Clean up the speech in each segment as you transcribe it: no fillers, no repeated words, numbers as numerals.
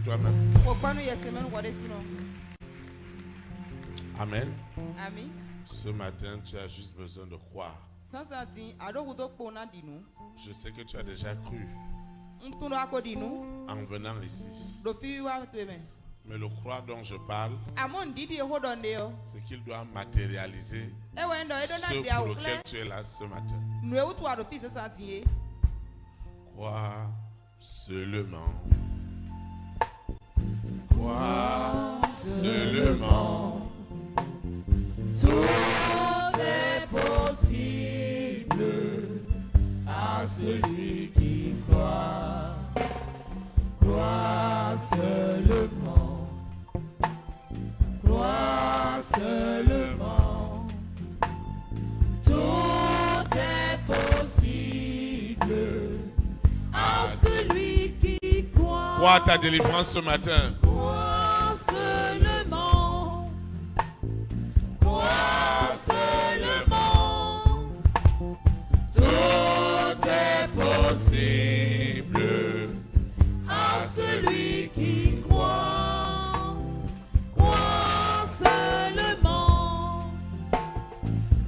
pour toi-même. Amen. Amen. Ce matin, tu as juste besoin de croire. Je sais que tu as déjà cru en venant ici. Mais le croire dont je parle, c'est qu'il doit matérialiser ce pour lequel tu es là ce matin. Crois seulement. Crois seulement. Tout est possible à celui qui croit. Crois seulement. Crois seulement. Tout est possible à celui qui croit. Crois à ta délivrance ce matin. Crois seulement. Crois seulement. Tout est possible à celui qui croit. Crois seulement.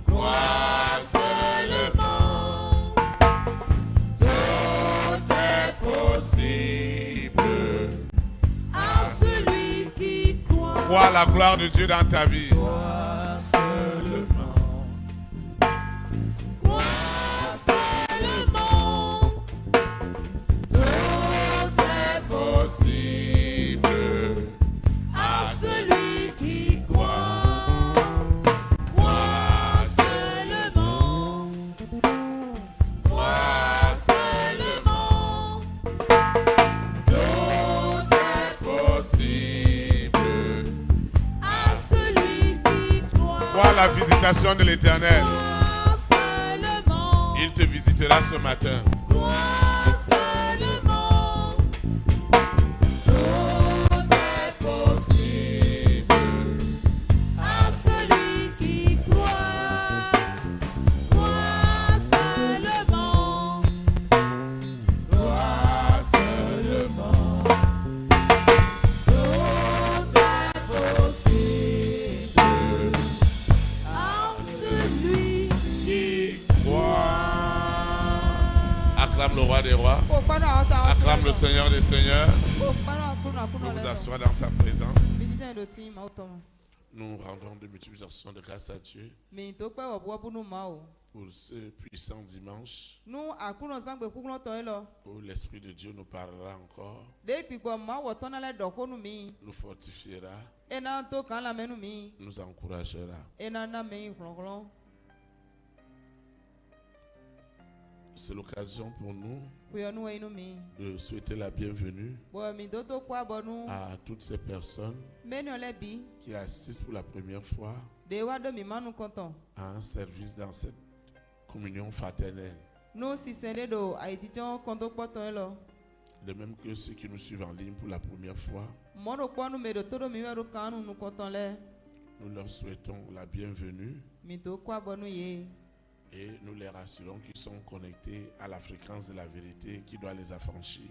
Crois seulement. Tout est possible à celui qui croit. Crois la gloire de Dieu dans ta vie. Crois seulement. Crois seulement. Tout est possible à celui qui croit. Crois seulement. Crois seulement. Tout est possible à celui qui croit. Crois la visitation de l'Éternel. Crois seulement. Il te visitera ce matin. Crois seulement. Tout est possible à celui qui croit. Crois seulement. Crois seulement. Tout est possible à celui qui Acclame le roi des rois. Acclame le Seigneur des seigneurs. Nous vous asseoir dans sa présence. Nous rendons de multiples actions de grâce à Dieu pour ce puissant dimanche où l'Esprit de Dieu nous parlera encore, nous fortifiera, nous encouragera. C'est l'occasion pour nous de souhaiter la bienvenue à toutes ces personnes qui assistent pour la première fois à un service dans cette communion fraternelle. De même que ceux qui nous suivent en ligne pour la première fois, nous leur souhaitons la bienvenue et nous les rassurons qu'ils sont connectés à la fréquence de la vérité qui doit les affranchir.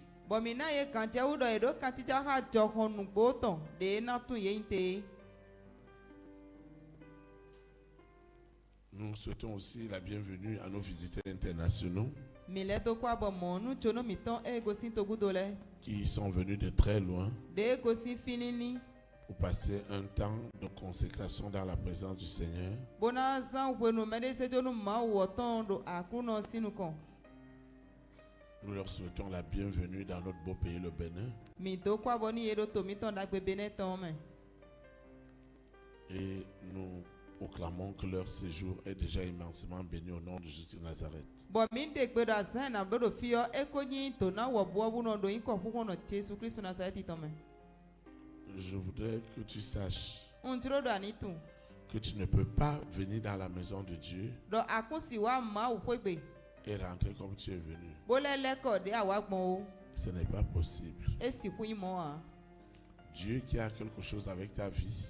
Nous souhaitons aussi la bienvenue à nos visiteurs internationaux qui sont venus de très loin pour passer un temps de consécration dans la présence du Seigneur. Nous leur souhaitons la bienvenue dans notre beau pays, le Bénin. Et nous proclamons que leur séjour est déjà immensément béni au nom de Jésus de Nazareth. Je voudrais que tu saches que tu ne peux pas venir dans la maison de Dieu et rentrer comme tu es venu. Ce n'est pas possible. Dieu qui a quelque chose avec ta vie.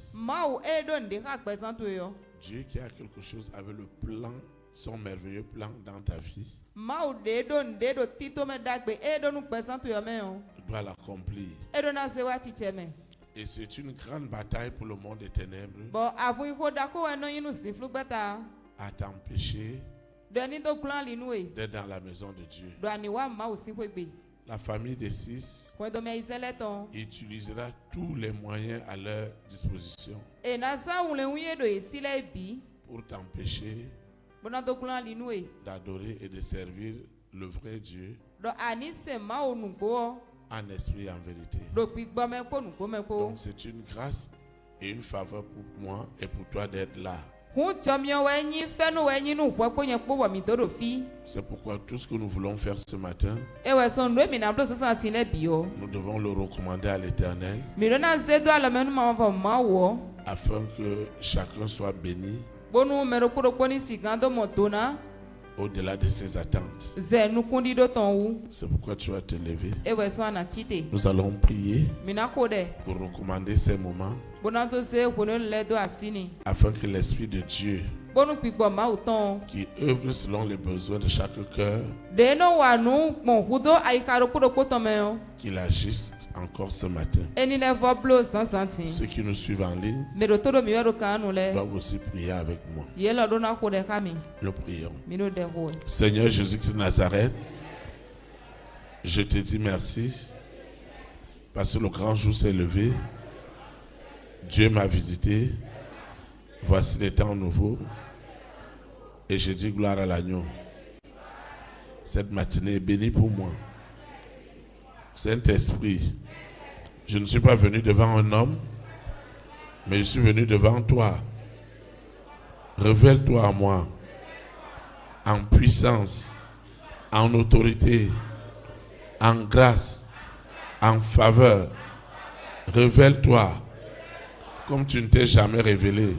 Dieu qui a quelque chose avec le plan, son merveilleux plan dans ta vie. doit l'accomplir. Et c'est une grande bataille pour le monde des ténèbres à t'empêcher d'être dans la maison de Dieu. La famille des 6 utilisera tous les moyens à leur disposition pour t'empêcher d'adorer et de servir le vrai Dieu en esprit et en vérité. Donc c'est une grâce et une faveur pour moi et pour toi d'être là. C'est pourquoi tout ce que nous voulons faire ce matin, nous devons le recommander à l'Éternel afin que chacun soit béni au-delà de ses attentes. C'est pourquoi tu vas te lever. Nous allons prier pour recommander ces moments afin que l'Esprit de Dieu qui œuvre selon les besoins de chaque cœur, qu'il agisse encore ce matin. Ceux qui nous suivent en ligne doivent aussi prier avec moi. Nous prions. Seigneur Jésus-Christ de Nazareth, je te dis merci parce que le grand jour s'est levé. Dieu m'a visité. Voici des temps nouveaux. Et je dis gloire à l'agneau. Cette matinée est bénie pour moi. Saint-Esprit, je ne suis pas venu devant un homme, mais je suis venu devant toi. Révèle-toi à moi en puissance, en autorité, en grâce, en faveur. Révèle-toi comme tu ne t'es jamais révélé.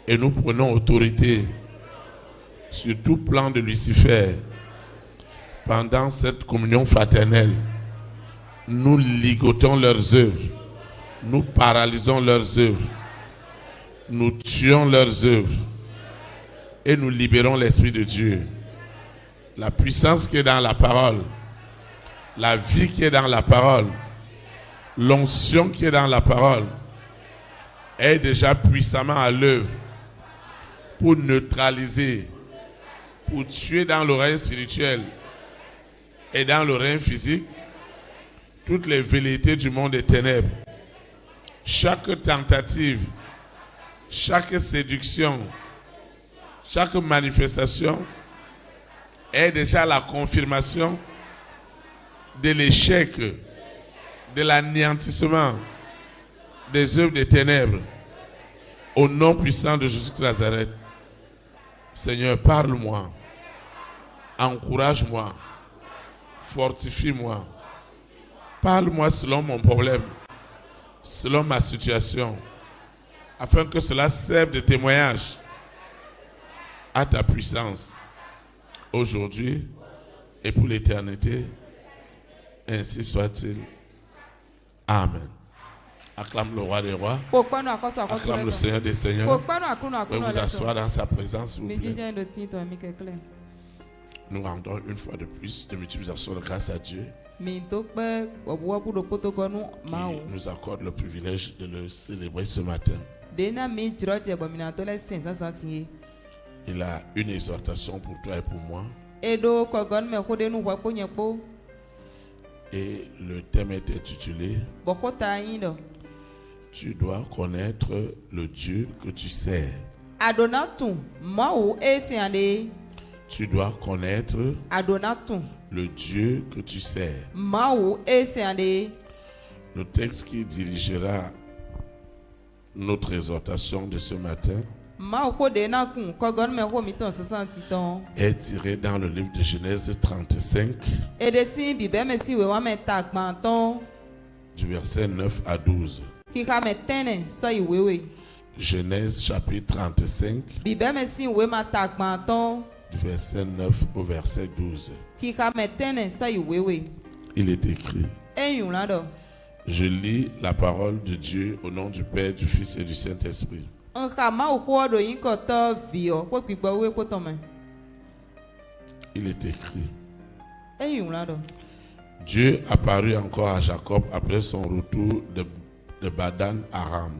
Et nous prenons autorité sur tout plan de Lucifer. Pendant cette communion fraternelle, nous ligotons leurs œuvres, nous paralysons leurs œuvres, nous tuons leurs œuvres et nous libérons l'Esprit de Dieu. La puissance qui est dans la parole, la vie qui est dans la parole, l'onction qui est dans la parole est déjà puissamment à l'œuvre pour neutraliser, pour tuer dans l'oreille spirituelle et dans l'oreille physique toutes les velléités du monde des ténèbres. Chaque tentative, chaque séduction, chaque manifestation est déjà la confirmation de l'échec, de l'anéantissement des œuvres des ténèbres. Au nom puissant de Jésus de Nazareth, Seigneur, parle-moi, encourage-moi, fortifie-moi, parle-moi selon mon problème, selon ma situation, afin que cela serve de témoignage à ta puissance, aujourd'hui et pour l'éternité. Ainsi soit-il. Amen. Acclame le roi des rois. Acclame le Seigneur des seigneurs. Pouvez vous asseoir dans sa présence, s'il vous plaît. Nous rendons une fois de plus de multiples actions de grâce à Dieu qui nous accorde le privilège de le célébrer ce matin. Il a une exhortation pour toi et pour moi. Et le thème est intitulé « Tu dois connaître le Dieu que tu sers ». Tu dois connaître le Dieu que tu sers. Le texte qui dirigera notre exhortation de ce matin est tiré dans le livre de Genèse 35 du verset 9 à 12. Genèse chapitre 35 du verset 9 au verset 12. Il est écrit: Je lis la parole de Dieu au nom du Père, du Fils et du Saint-Esprit. Il est écrit: Dieu apparut encore à Jacob après son retour de Padan Aram.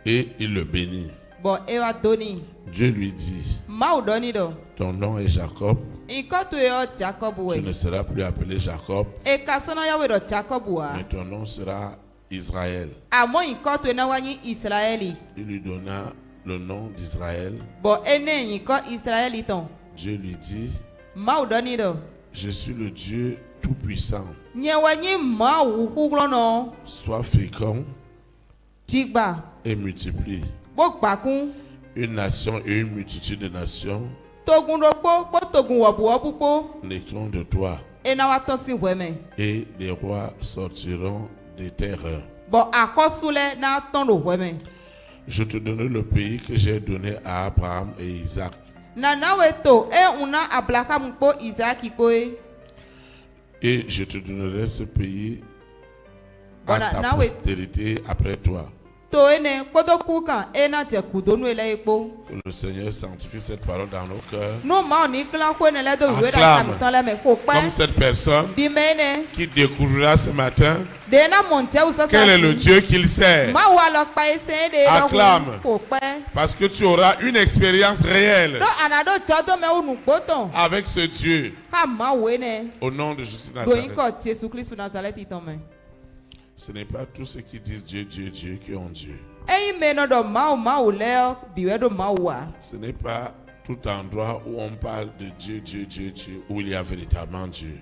Et il le bénit. Dieu lui dit, ton nom est Jacob. Tu ne seras plus appelé Jacob, mais ton nom sera Israël. Il lui donna le nom d'Israël. Dieu lui dit, je suis le Dieu Tout-Puissant. Sois fécond et multiplie. Une nation et une multitude de nations naîtront de toi, et les rois sortiront de tes reins. Je te donne le pays que j'ai donné à Abraham et Isaac. Et je te donnerai ce pays à ta postérité après toi. Que le Seigneur sanctifie cette parole dans nos cœurs. Acclame comme cette personne qui découvrira ce matin quel est le Dieu qu'il sert. Acclame parce que tu auras une expérience réelle avec ce Dieu. Au nom de Jésus de Nazareth. Ce n'est pas tous ceux qui disent Dieu, Dieu, Dieu qui ont Dieu. Ce n'est pas tout endroit où on parle de Dieu, Dieu, Dieu, Dieu, où il y a véritablement Dieu.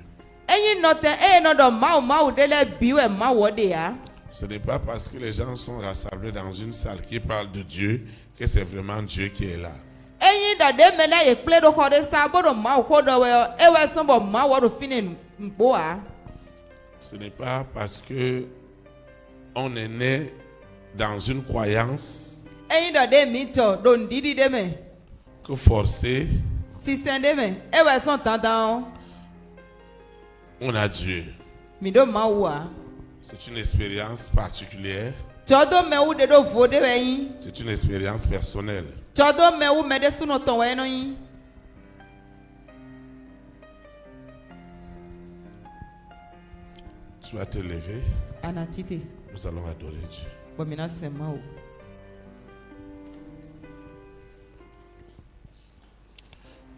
Ce n'est pas parce que les gens sont rassemblés dans une salle qui parle de Dieu que c'est vraiment Dieu qui est là. Ce n'est pas parce que on est né dans une croyance que forcé on a Dieu. C'est une expérience particulière. C'est une expérience personnelle. Tu vas te lever. Nous allons adorer Dieu.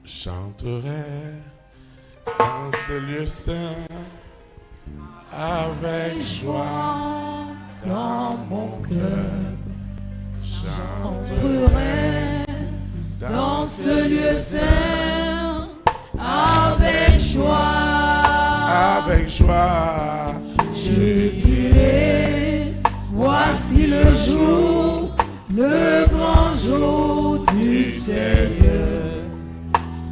Chanterai dans ce lieu saint avec joie dans mon cœur. Chanterai dans ce lieu saint avec joie. Avec joie. Je dirai, voici le jour, le grand jour du Seigneur.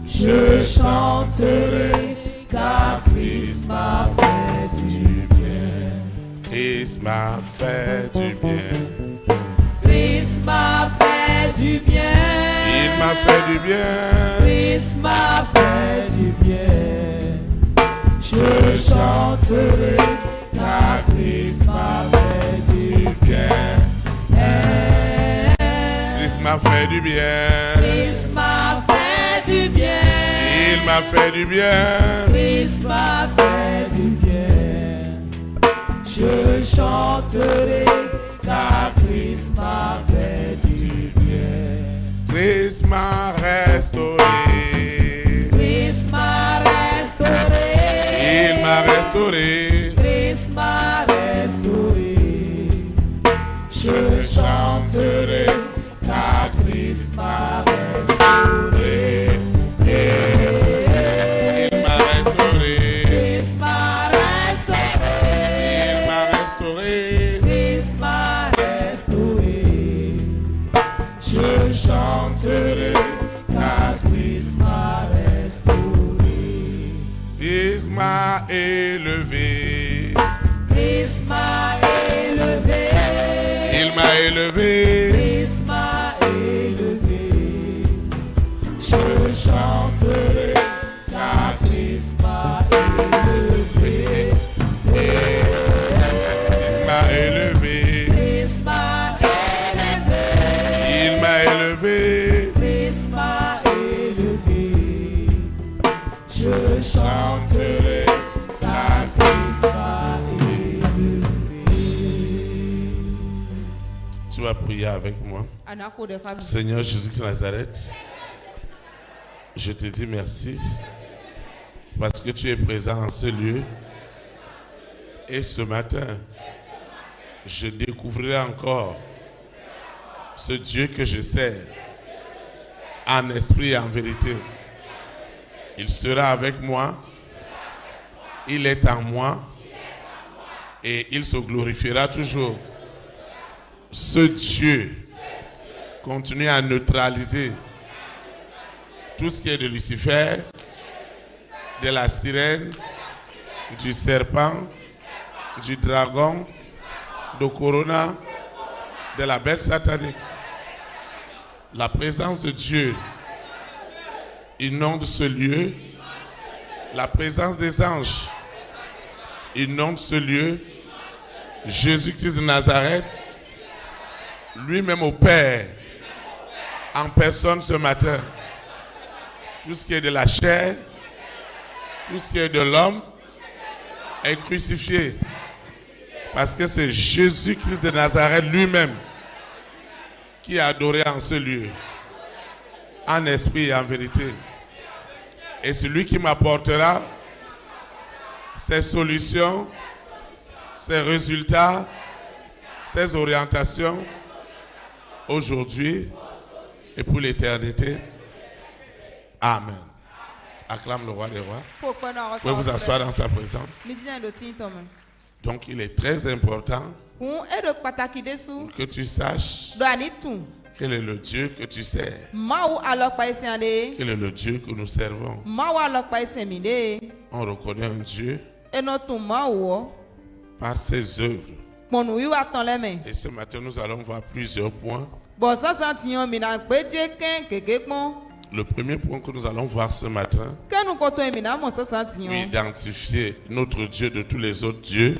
Je chanterai car Christ m'a fait du bien. Christ m'a fait du bien. Christ m'a fait du bien. Il m'a fait du bien. Christ m'a fait du bien. Je chanterai car Christ m'a fait du bien. Christ m'a fait du bien. Christ m'a fait du bien. Il m'a fait du bien. Christ m'a fait du bien. Je chanterai car Christ m'a fait du bien. Christ m'a restauré. Christ m'a restauré. Il m'a restauré. Christ m'a restauré. Je chanterai car Christ m'a restauré. Il m'a restauré. Christ m'a restauré. Il m'a restauré. Christ m'a restauré. Je chanterai car Christ m'a restauré. Christ m'a élevé. Christ m'a élevé. Il m'a élevé. Christ m'a élevé. Je chanterai car Christ m'a élevé. Il m'a élevé. Christ m'a élevé. Il m'a élevé. Christ m'a élevé. chanterai ta grâce m'a élevé. Tu vas prier avec moi. Seigneur Jésus-Christ de Nazareth, je te dis merci parce que tu es présent en ce lieu. Et ce matin, je découvrirai encore ce Dieu que je sers en esprit et en vérité. Il sera avec moi, il est en moi et il se glorifiera toujours. Ce Dieu continue à neutraliser tout ce qui est de Lucifer, de la sirène, du serpent, du dragon, de Corona, de la bête satanique. La présence de Dieu inonde ce lieu. La présence des anges inonde ce lieu. Jésus-Christ de Nazareth, lui-même au Père, en personne ce matin. Tout ce qui est de la chair, tout ce qui est de l'homme est crucifié. Parce que c'est Jésus-Christ de Nazareth lui-même qui est adoré en ce lieu, en esprit et en vérité. Et celui qui m'apportera ses solutions, ses résultats, ses orientations, aujourd'hui et pour l'éternité. Amen. Acclame le roi des rois. Vous pouvez vous asseoir dans sa présence. Donc il est très important que tu saches quel est le Dieu que tu sers. Quel est le Dieu que nous servons. On reconnaît un Dieu par ses œuvres. Et ce matin, nous allons voir plusieurs points. Le premier point que nous allons voir ce matin, identifier notre Dieu de tous les autres dieux.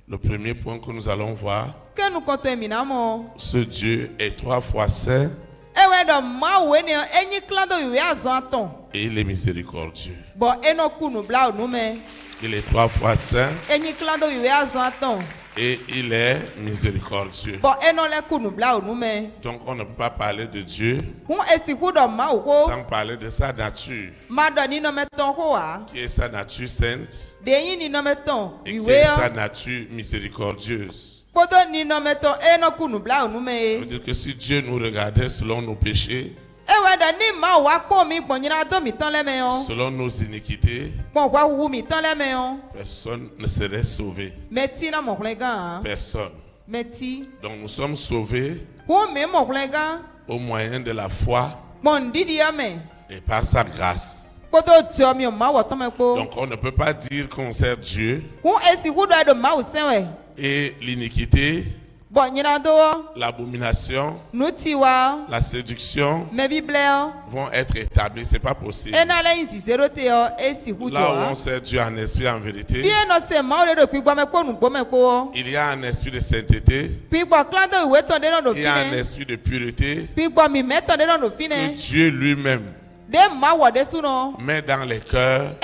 Le premier point que nous allons voir, ce Dieu est 3 fois saint et il est miséricordieux. Il est 3 fois saint et il est miséricordieux. Donc on ne peut pas parler de Dieu sans parler de sa nature, qui est sa nature sainte et qui est sa nature miséricordieuse. Ça veut dire que si Dieu nous regardait selon nos péchés, selon nos iniquités, personne ne serait sauvé. Personne. Donc nous sommes sauvés au moyen de la foi et par sa grâce. Donc on ne peut pas dire qu'on sert Dieu et l'iniquité, l'abomination, la séduction vont être établis. C'est pas possible. Là où on sert Dieu en esprit et en vérité, il y a un esprit de sainteté, il y a un esprit de pureté que Dieu lui-même met dans les cœurs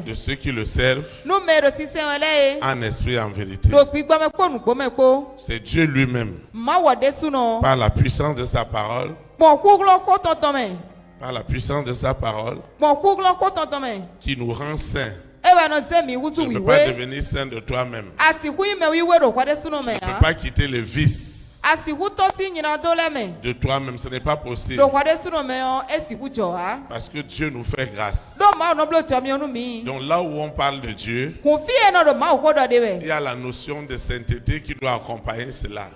de ceux qui le servent en esprit et en vérité. C'est Dieu lui-même, par la puissance de sa parole, qui nous rend saints. Tu ne peux pas devenir saint de toi-même. Tu ne peux pas quitter le vice de toi-même, ce n'est pas possible. Parce que Dieu nous fait grâce. Donc là où on parle de Dieu, il y a la notion de sainteté qui doit accompagner cela.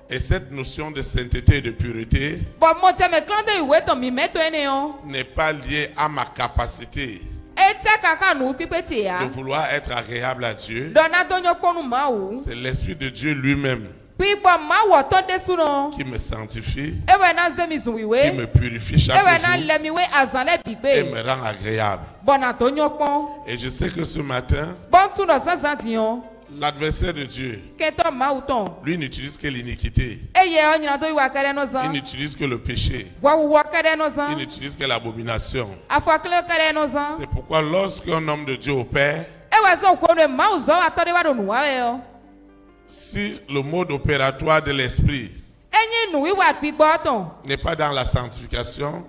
Et cette notion de sainteté et de pureté n'est pas liée à ma capacité de vouloir être agréable à Dieu. C'est l'Esprit de Dieu lui-même qui me sanctifie, qui me purifie chaque jour et me rend agréable. Et je sais que ce matin, l'adversaire de Dieu, lui n'utilise que l'iniquité. Il n'utilise que le péché. Il n'utilise que l'abomination. C'est pourquoi lorsqu'un homme de Dieu opère, si le mode opératoire de l'esprit n'est pas dans la sanctification,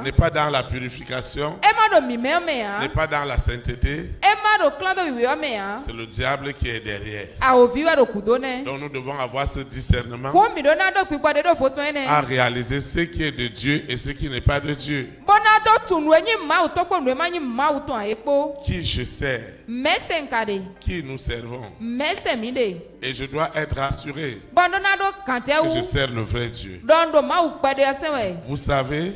n'est pas dans la purification, n'est pas dans la sainteté, c'est le diable qui est derrière. Donc nous devons avoir ce discernement à réaliser ce qui est de Dieu et ce qui n'est pas de Dieu. Qui je sers, qui nous servons. Et je dois être rassuré que je sers le vrai Dieu. Vous savez,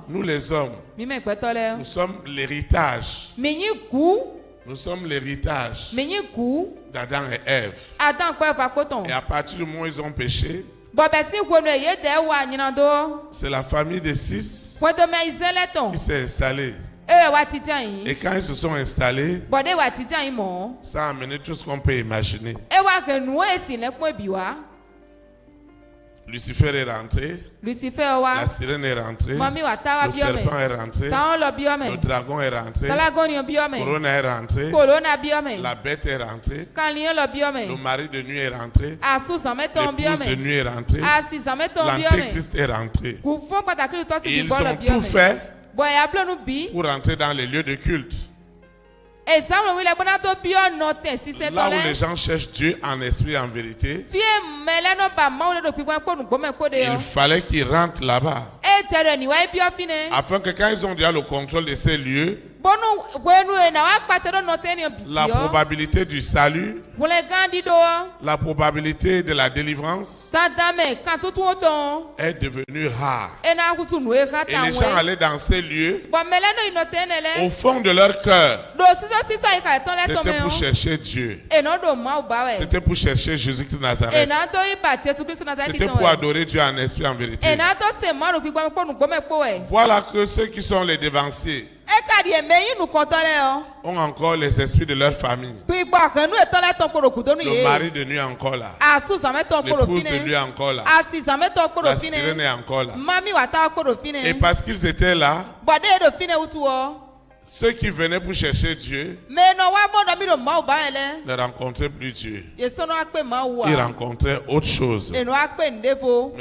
nous les hommes, nous sommes l'héritage. Nous sommes l'héritage d'Adam et Ève. Et à partir du moment où ils ont péché, c'est la famille des 6 qui s'est installée. Et quand ils se sont installés, ça a amené tout ce qu'on peut imaginer. Lucifer est rentré, la sirène est rentrée, le serpent est rentré, le dragon est rentré, Corona est rentré, la bête est rentrée, le mari de nuit est rentré, l'épouse de nuit est rentrée, l'antéchrist est rentré. Et ils ont tout fait pour entrer dans les lieux de culte. Là où les gens cherchent Dieu en esprit et en vérité, il fallait qu'ils rentrent là-bas. Afin que quand ils ont déjà le contrôle de ces lieux, la probabilité du salut, la probabilité de la délivrance est devenue rare. Et les gens allaient dans ces lieux au fond de leur cœur. C'était pour chercher Dieu. C'était pour chercher Jésus-Christ de Nazareth. C'était pour adorer Dieu en esprit et en vérité. Voilà que ceux qui sont les devanciers ont encore les esprits de leur famille. Le mari de nuit est encore là. L'épouse de nuit est encore là. La sirène est encore là. Et parce qu'ils étaient là, ceux qui venaient pour chercher Dieu ne rencontraient plus Dieu. Ils rencontraient autre chose. Mais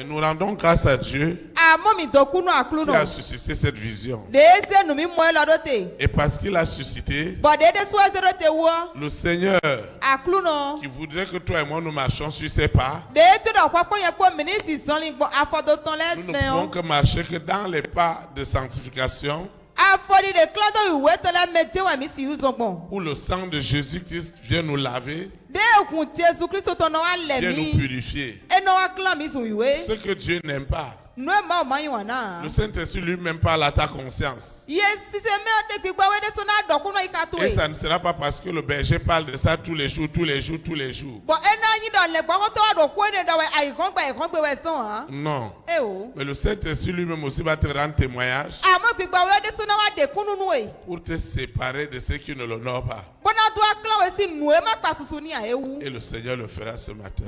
nous rendons grâce à Dieu qui a suscité cette vision. Et parce qu'il a suscité, le Seigneur qui voudrait que toi et moi nous marchions sur ses pas, nous ne pouvons que marcher que dans les pas de sanctification, où le sang de Jésus-Christ vient nous laver, vient nous purifier. Ce que Dieu n'aime pas, le Saint-Esprit lui-même parle à ta conscience. Et ça ne sera pas parce que le berger parle de ça tous les jours. Non. Mais le Saint-Esprit lui-même aussi va te rendre témoignage pour te séparer de ceux qui ne l'honorent pas. Et le Seigneur le fera ce matin.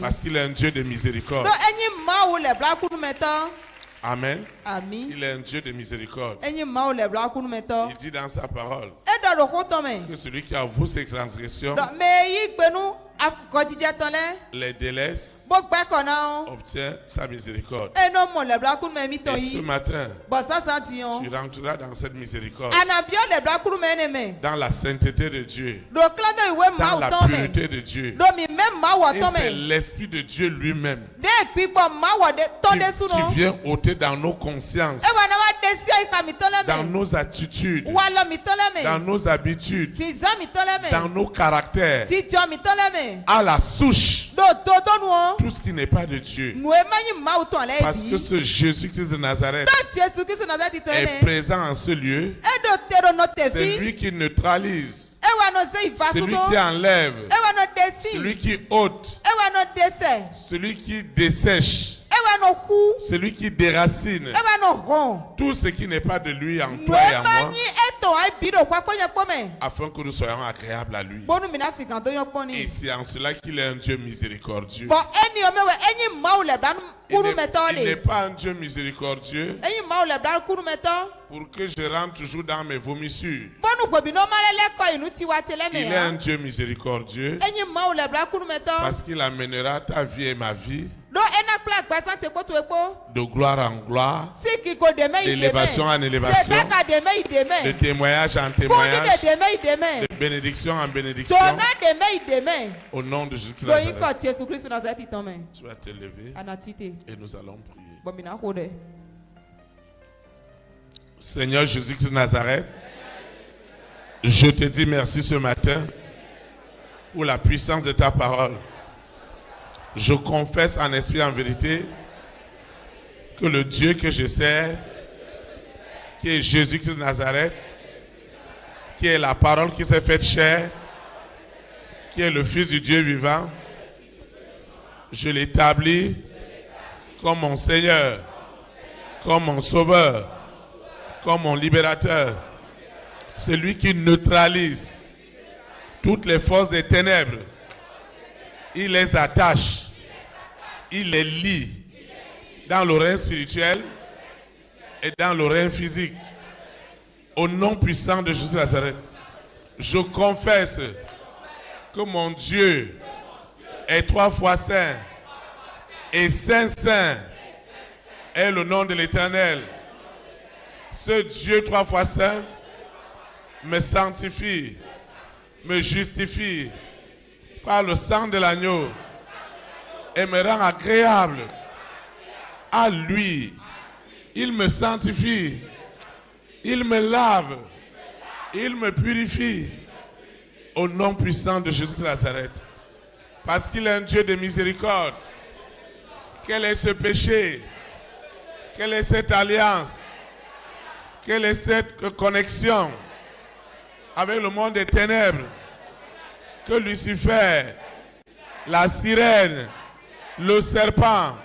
Parce qu'il est un Dieu de miséricorde. Amen. Il est un Dieu de miséricorde. Il dit dans sa parole que celui qui avoue ses transgressions les délaisse, obtient sa miséricorde. Et ce matin, tu rentreras dans cette miséricorde, dans la sainteté de Dieu, dans la pureté de Dieu. Et c'est l'Esprit de Dieu lui-même qui vient ôter dans nos consciences, dans nos attitudes, dans nos habitudes, dans nos caractères, à la souche tout ce qui n'est pas de Dieu. Parce que ce Jésus-Christ de Nazareth est présent en ce lieu. C'est lui qui neutralise, celui qui enlève, celui qui ôte, celui qui dessèche, celui qui déracine tout ce qui n'est pas de lui en toi et en moi. afin que nous soyons agréables à lui. Et c'est en cela qu'il est un Dieu miséricordieux. Il n'est pas un Dieu miséricordieux pour que je rentre toujours dans mes vomissures. Il est un Dieu miséricordieux parce qu'il amènera ta vie et ma vie de gloire en gloire, d'élévation en élévation, de témoignage en témoignage, de bénédiction en bénédiction. Au nom de Jésus-Christ, tu vas te lever et nous allons prier. Seigneur Jésus-Christ de Nazareth, je te dis merci ce matin pour la puissance de ta parole. Je confesse en esprit et en vérité que le Dieu que je sers, qui est Jésus-Christ de Nazareth, qui est la parole qui s'est faite chair, qui est le Fils du Dieu vivant, je l'établis comme mon Seigneur, comme mon Sauveur, comme mon libérateur. C'est lui qui neutralise toutes les forces des ténèbres. Il les attache, il les lie dans le règne spirituel et dans le règne physique. Au nom puissant de Jésus de Nazareth, je confesse que mon Dieu est 3 fois saint et saint est le nom de l'Éternel. Ce Dieu 3 fois saint me sanctifie, me justifie par le sang de l'agneau et me rend agréable à lui. Il me sanctifie, il me lave, il me purifie au nom puissant de Jésus de Nazareth. Parce qu'il est un Dieu de miséricorde. Quel est ce péché? Quelle est cette alliance? Quelle est cette connexion avec le monde des ténèbres que Lucifer, la sirène, le serpent,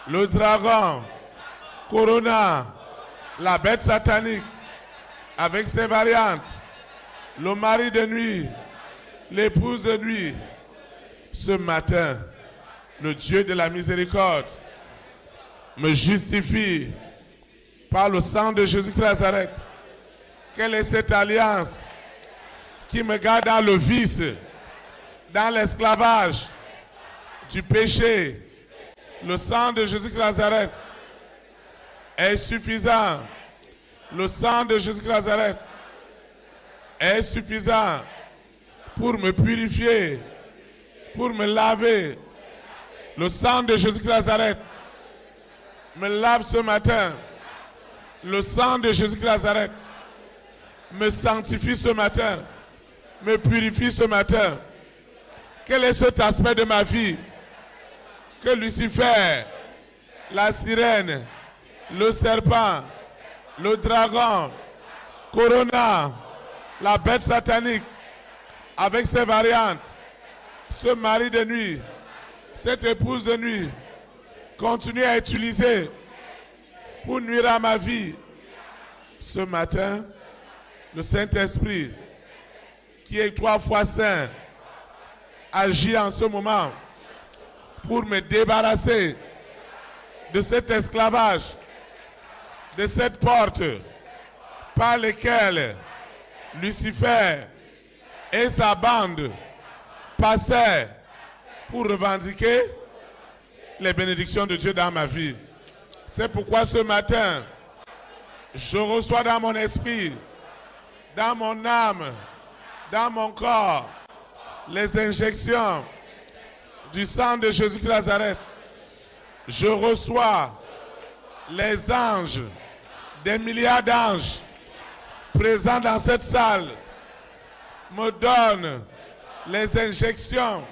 le dragon, Corona, la bête satanique, avec ses variantes, le mari de nuit, l'épouse de nuit, ce matin, le Dieu de la miséricorde me justifie par le sang de Jésus-Christ de Nazareth. Quelle est cette alliance qui me garde dans le vice, dans l'esclavage du péché? Le sang de Jésus-Christ de Nazareth est suffisant. Le sang de Jésus-Christ de Nazareth est suffisant pour me purifier, pour me laver. Le sang de Jésus-Christ de Nazareth me lave ce matin. Le sang de Jésus-Christ de Nazareth me sanctifie ce matin, me purifie ce matin. Quel est cet aspect de ma vie que Lucifer, la sirène, le serpent, le dragon, Corona, la bête satanique, avec ses variantes, ce mari de nuit, cette épouse de nuit, continue à utiliser pour nuire à ma vie? Ce matin, le Saint-Esprit, qui est 3 fois saint, agit en ce moment pour me débarrasser de cet esclavage, de cette porte par laquelle Lucifer et sa bande passaient pour revendiquer les bénédictions de Dieu dans ma vie. C'est pourquoi ce matin, je reçois dans mon esprit, dans mon âme, dans mon corps, les injections du sang de Jésus-Christ de Nazareth. Je reçois les anges, des milliards d'anges présents dans cette salle, me donnent les injections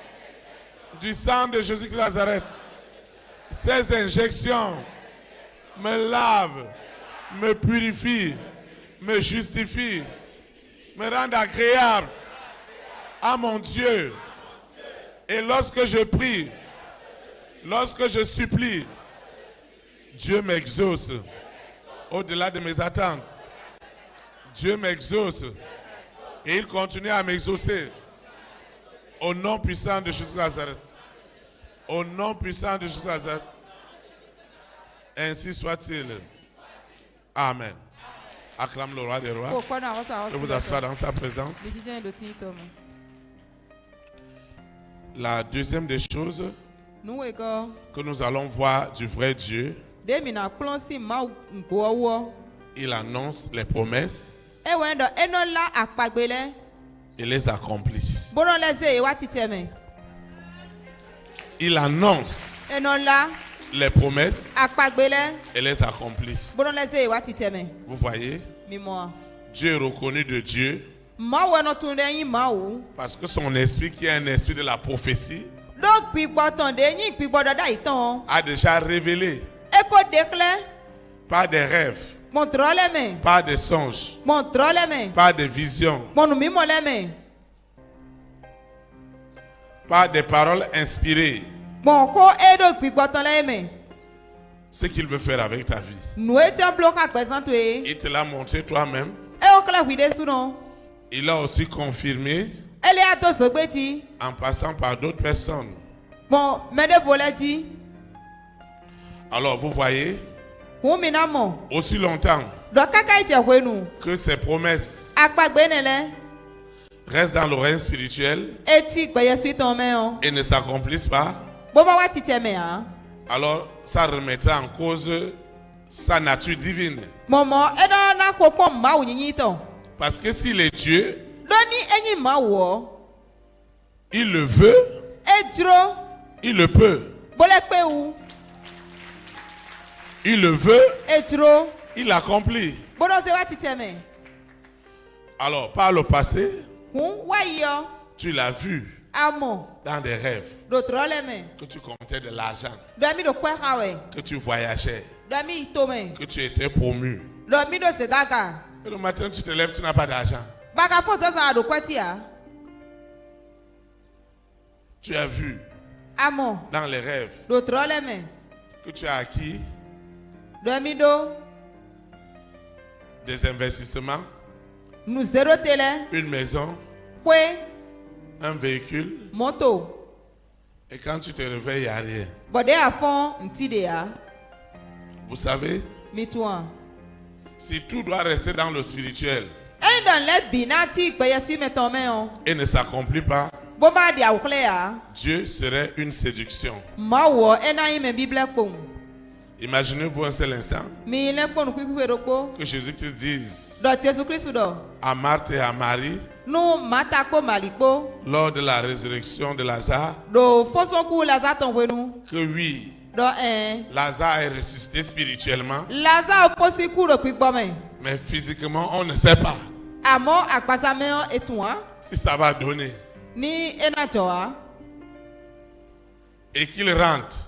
du sang de Jésus-Christ de Nazareth. Ces injections me lavent, me purifient, me justifient, me rendent agréable à mon Dieu. Et lorsque je prie, lorsque je supplie, Dieu m'exauce au-delà de mes attentes. Dieu m'exauce. Et il continue à m'exaucer. Au nom puissant de Jésus Nazareth. Au nom puissant de Jésus Nazareth. Ainsi soit-il. Amen. Acclame le roi des rois. Je vous assois dans sa présence. La deuxième des choses que nous allons voir du vrai Dieu, il annonce les promesses et les accomplit. Il annonce les promesses et les accomplit. Vous voyez, Dieu est reconnu de Dieu parce que son esprit, qui est un esprit de la prophétie, a déjà révélé par des rêves, par des songes, par des visions, par des paroles inspirées, ce qu'il veut faire avec ta vie. Il te l'a montré toi-même. Il l'a aussi confirmé en passant par d'autres personnes. Alors vous voyez, aussi longtemps que ces promesses restent dans l'oreille spirituelle et ne s'accomplissent pas, alors ça remettra en cause sa nature divine. Parce que s'il est Dieu, il le veut, il le peut. Il le veut, il l'accomplit. Alors, par le passé, tu l'as vu dans des rêves que tu comptais de l'argent, que tu voyageais, que tu étais promu. Et le matin, tu te lèves, tu n'as pas d'argent. Tu as vu dans les rêves que tu as acquis des investissements, une maison, un véhicule, et quand tu te réveilles, il n'y a rien. Vous savez, si tout doit rester dans le spirituel et ne s'accomplit pas, Dieu serait une séduction. Imaginez-vous un seul instant que Jésus-Christ dise à Marthe et à Marie, lors de la résurrection de Lazare, que oui, Lazare est ressuscité spirituellement, mais physiquement on ne sait pas si ça va donner, et qu'il rentre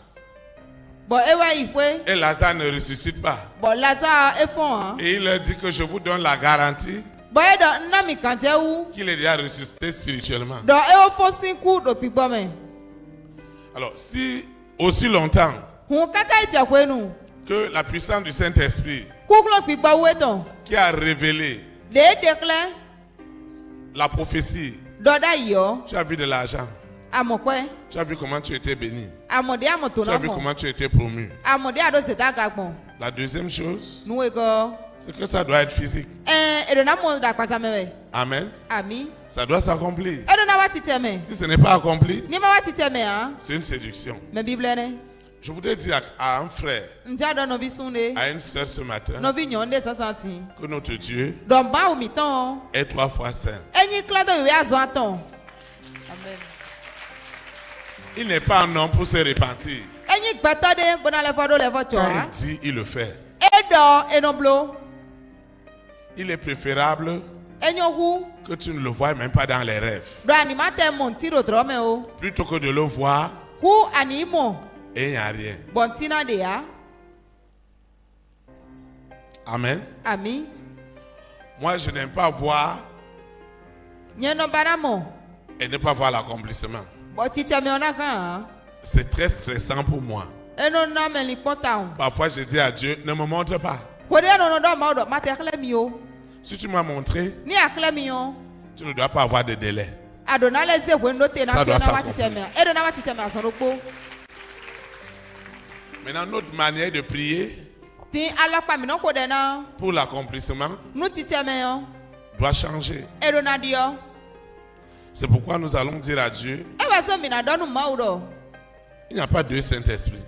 et Lazare ne ressuscite pas, et il leur dit que je vous donne la garantie qu'il est déjà ressuscité spirituellement. Alors, si aussi longtemps que la puissance du Saint-Esprit qui a révélé la prophétie, tu as vu de l'argent, tu as vu comment tu étais béni, tu as vu comment tu étais promu. La deuxième chose, c'est que ça doit être physique. Amen. Ça doit s'accomplir. Si ce n'est pas accompli, c'est une séduction. Je voudrais dire à un frère, à une sœur ce matin, que notre Dieu est 3 fois saint. Il n'est pas un homme pour se repentir. Quand il dit, il le fait. Il est préférable que tu ne le vois même pas dans les rêves, plutôt que de le voir et il n'y a rien. Amen. Moi, je n'aime pas voir et ne pas voir l'accomplissement. C'est très stressant pour moi. Parfois, je dis à Dieu, ne me montre pas. Si tu m'as montré, tu ne dois pas avoir de délai. Ça doit s'accomplir. Maintenant, notre manière de prier pour l'accomplissement doit changer. C'est pourquoi nous allons dire à Dieu, il n'y a pas deux Saint-Esprit.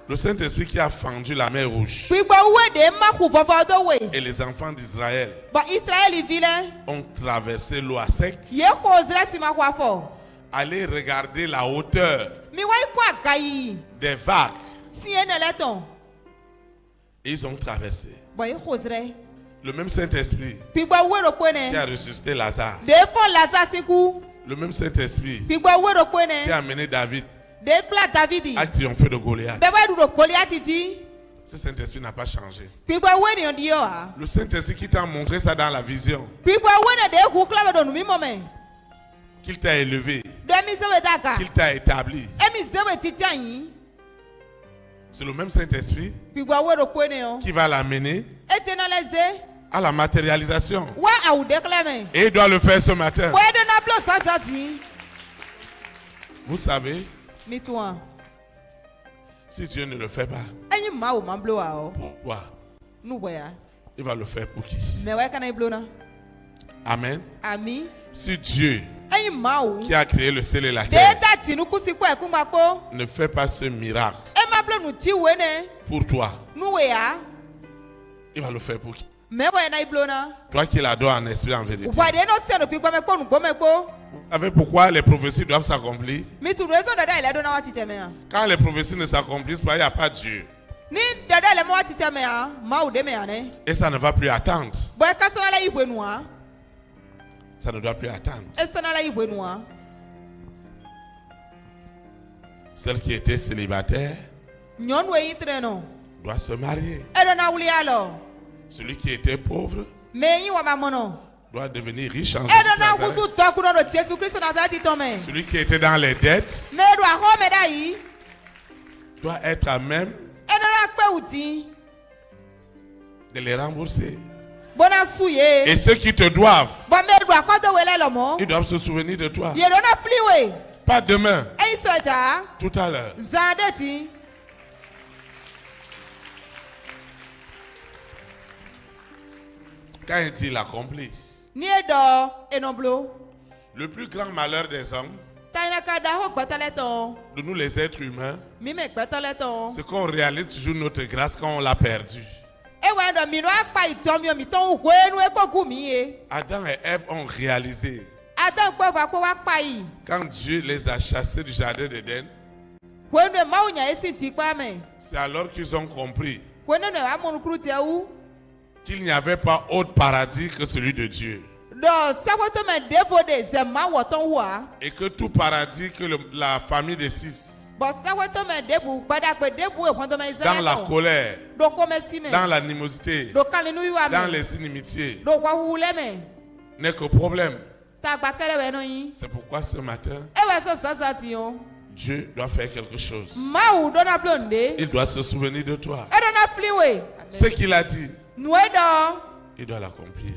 Le Saint-Esprit qui a fendu la mer Rouge et les enfants d'Israël ont traversé l'eau à sec. Allez regarder la hauteur des vagues. Et ils ont traversé. Le même Saint-Esprit qui a ressuscité Lazare. Le même Saint-Esprit qui a amené David à triompher de Goliath. Ce Saint-Esprit n'a pas changé. Le Saint-Esprit qui t'a montré ça dans la vision, qu'il t'a élevé, qu'il t'a établi, c'est le même Saint-Esprit qui va l'amener à la matérialisation. Et il doit le faire ce matin. Vous savez, si Dieu ne le fait pas, pourquoi? Il va le faire pour qui? Amen. Si Dieu qui a créé le ciel et la terre ne fait pas ce miracle pour toi, il va le faire pour qui? Toi qui l'adores en esprit en vérité. Vous savez pourquoi les prophéties doivent s'accomplir? Quand les prophéties ne s'accomplissent pas, il n'y a pas Dieu. Et ça ne va plus attendre. Ça ne doit plus attendre. Celle qui était célibataire doit se marier. Celui qui était pauvre doit devenir riche en Jésus-Christ. Celui qui était dans les dettes doit être à même de les rembourser. Et ceux qui te doivent, ils doivent se souvenir de toi. Pas demain, tout à l'heure. Quand est-il accompli? Le plus grand malheur des hommes, de nous les êtres humains, c'est qu'on réalise toujours notre grâce quand on l'a perdue. Adam et Ève ont réalisé quand Dieu les a chassés du jardin d'Éden, c'est alors qu'ils ont compris qu'il n'y avait pas autre paradis que celui de Dieu. Et que tout paradis que la famille des six, dans la colère, dans l'animosité, dans les inimitiés, n'est que problème. C'est pourquoi ce matin, Dieu doit faire quelque chose. Il doit se souvenir de toi. Ce qu'il a dit, il doit l'accomplir.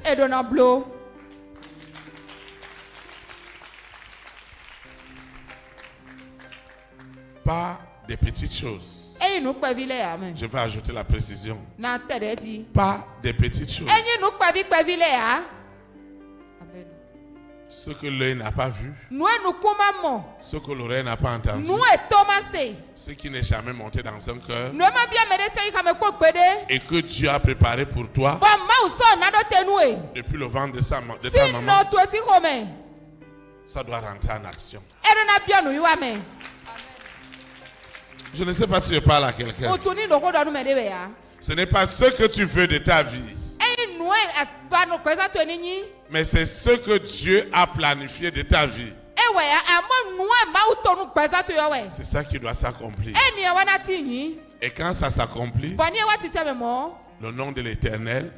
Pas des petites choses. Je vais ajouter la précision. Pas des petites choses. Ce que l'œil n'a pas vu, ce que l'oreille n'a pas entendu, ce qui n'est jamais monté dans un cœur et que Dieu a préparé pour toi depuis le ventre de ta maman, ça doit rentrer en action. Je ne sais pas si je parle à quelqu'un. Ce n'est pas ce que tu veux de ta vie, mais c'est ce que Dieu a planifié de ta vie. C'est ça qui doit s'accomplir. Et quand ça s'accomplit, le nom de l'Éternel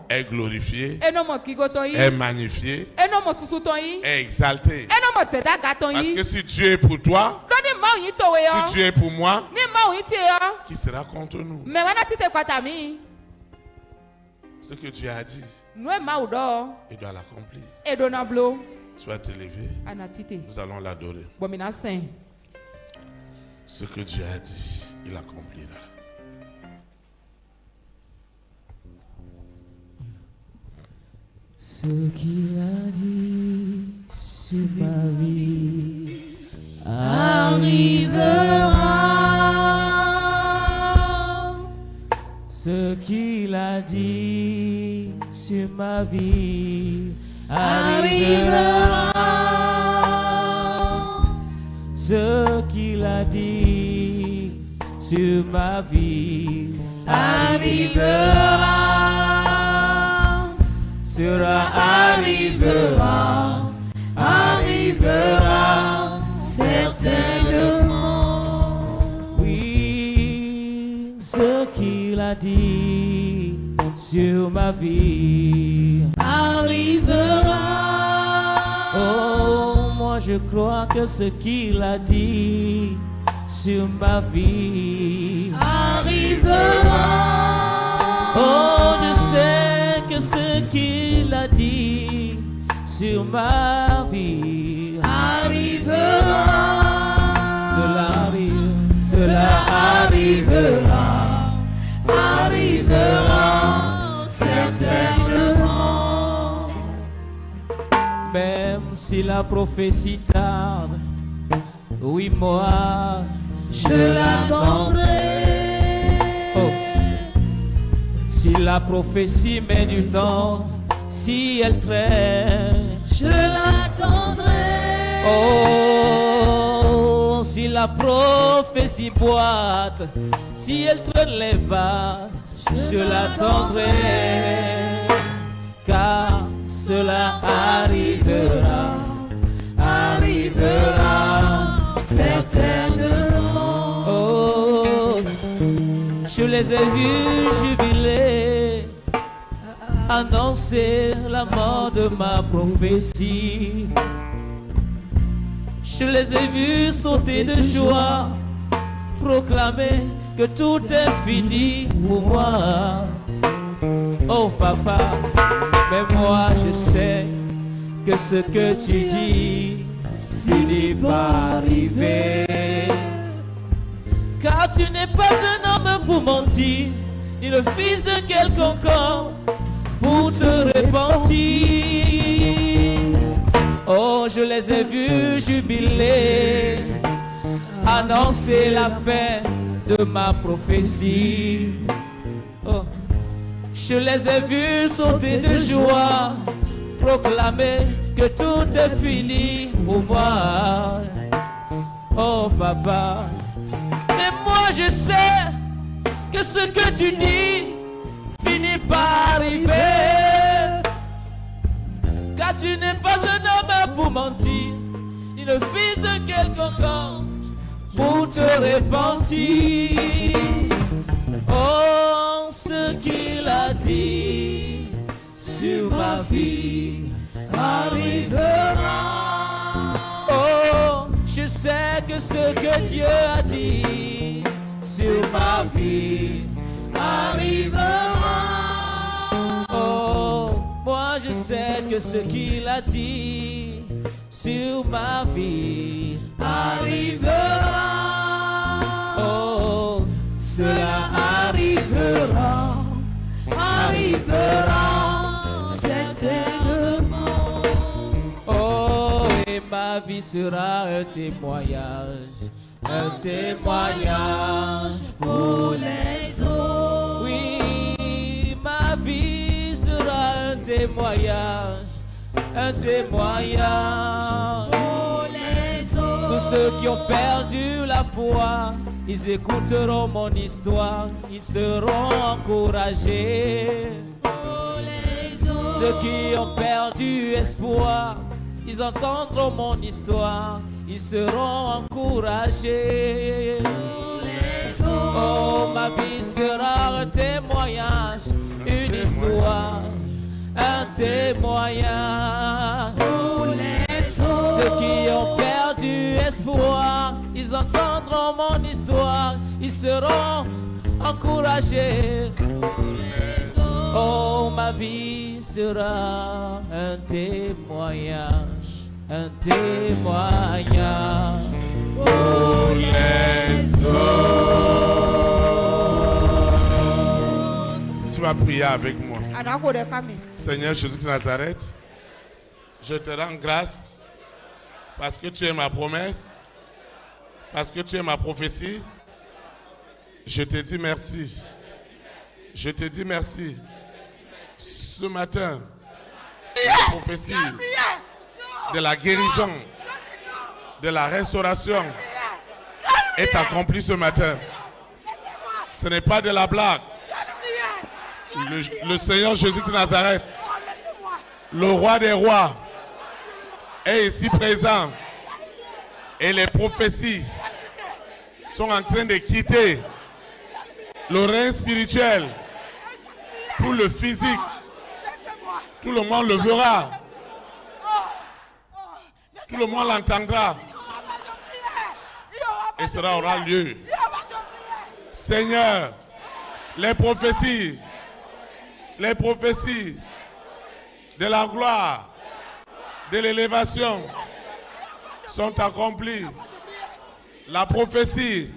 est glorifié, est magnifié, est exalté. Parce que si Dieu est pour toi, si Dieu est pour moi, qui sera contre nous? Ce que Dieu a dit, il doit l'accomplir. Sois élevé. Nous allons l'adorer. Ce que Dieu a dit, il accomplira. Ce qu'il a dit sur ma vie arrivera. Ce qu'il a dit sur ma vie arrivera. Ce qu'il a dit sur ma vie arrivera. Arrivera certainement. Oui, ce qu'il a dit sur ma vie arrivera. Oh, moi je crois que ce qu'il a dit sur ma vie arrivera. Oh, je sais que ce qu'il a dit sur ma vie arrivera. Cela arrivera certainement. Même si la prophétie tarde, oui, moi je l'attendrai. Oh. Si la prophétie met du temps, si elle traîne, je l'attendrai. Oh, si la prophétie boite, si elle traîne les vagues, je l'attendrai. Car cela arrivera certainement. Oh, je les ai vus jubiler, annoncer la mort de ma prophétie. Je les ai vus sauter de joie, proclamer que tout est fini pour moi. Oh papa, mais moi je sais que ce que tu dis finit par arriver. Car tu n'es pas un homme pour mentir, ni le fils de quelconque homme pour te repentir. Oh, je les ai vus jubiler, annoncer la fin de ma prophétie. Oh, je les ai vus sauter de joie, proclamer que tout est fini pour moi. Oh papa, mais moi je sais que ce que tu dis finit par arriver. Car tu n'es pas un homme pour mentir, ni le fils de quelconque homme pour te repentir. Oh, ce qu'il a dit sur ma vie arrivera. Oh, je sais que ce que Dieu a dit sur ma vie arrivera. Oh, moi je sais que ce qu'il a dit sur ma vie arrivera. Oh, cela arrivera certainement. Oh, et ma vie sera un témoignage pour les autres. Oui, ma vie sera un témoignage pour les autres. Tous ceux qui ont perdu la foi, ils écouteront mon histoire, ils seront encouragés. Pour les autres. Ceux qui ont perdu espoir, ils entendront mon histoire, ils seront encouragés. Pour les autres. Oh, ma vie sera un témoignage, une histoire, un témoignage. Pour les autres. Ceux qui ont perdu espoir, ils entendront mon histoire, ils seront encouragés. Pour les autres. Oh, ma vie sera un témoignage, un témoignage. Oh, les autres. Tu vas prier avec moi. Seigneur Jésus de Nazareth, je te rends grâce parce que tu es ma promesse, parce que tu es ma prophétie. Je te dis merci. Je te dis merci. Ce matin, la prophétie de la guérison, de la restauration est accomplie ce matin. Ce n'est pas de la blague. Le Seigneur Jésus de Nazareth, le roi des rois, est ici présent. Et les prophéties sont en train de quitter le règne spirituel pour le physique. Tout le monde le verra. Tout le monde l'entendra. Et cela aura lieu. Seigneur, les prophéties de la gloire, de l'élévation sont accomplies. La prophétie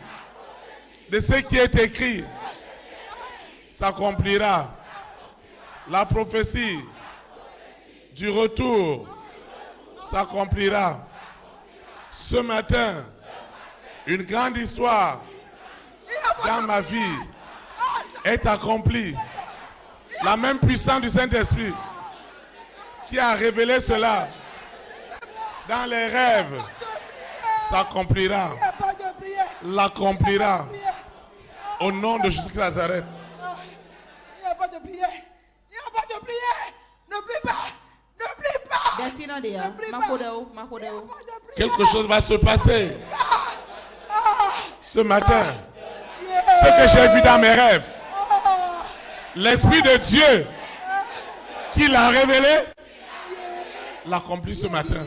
de ce qui est écrit s'accomplira. La prophétie du retour s'accomplira. Ce matin, une grande histoire dans ma vie est accomplie. La même puissance du Saint-Esprit qui a révélé cela dans les rêves s'accomplira. L'accomplira. Au nom de Jésus de Nazareth. Il n'y a pas de prière. Il n'y a pas de prière. N'oublie pas. N'oublie pas. Quelque chose va se passer ce matin. Ce que j'ai vu dans mes rêves. L'Esprit de Dieu qui l'a révélé l'accomplit ce matin.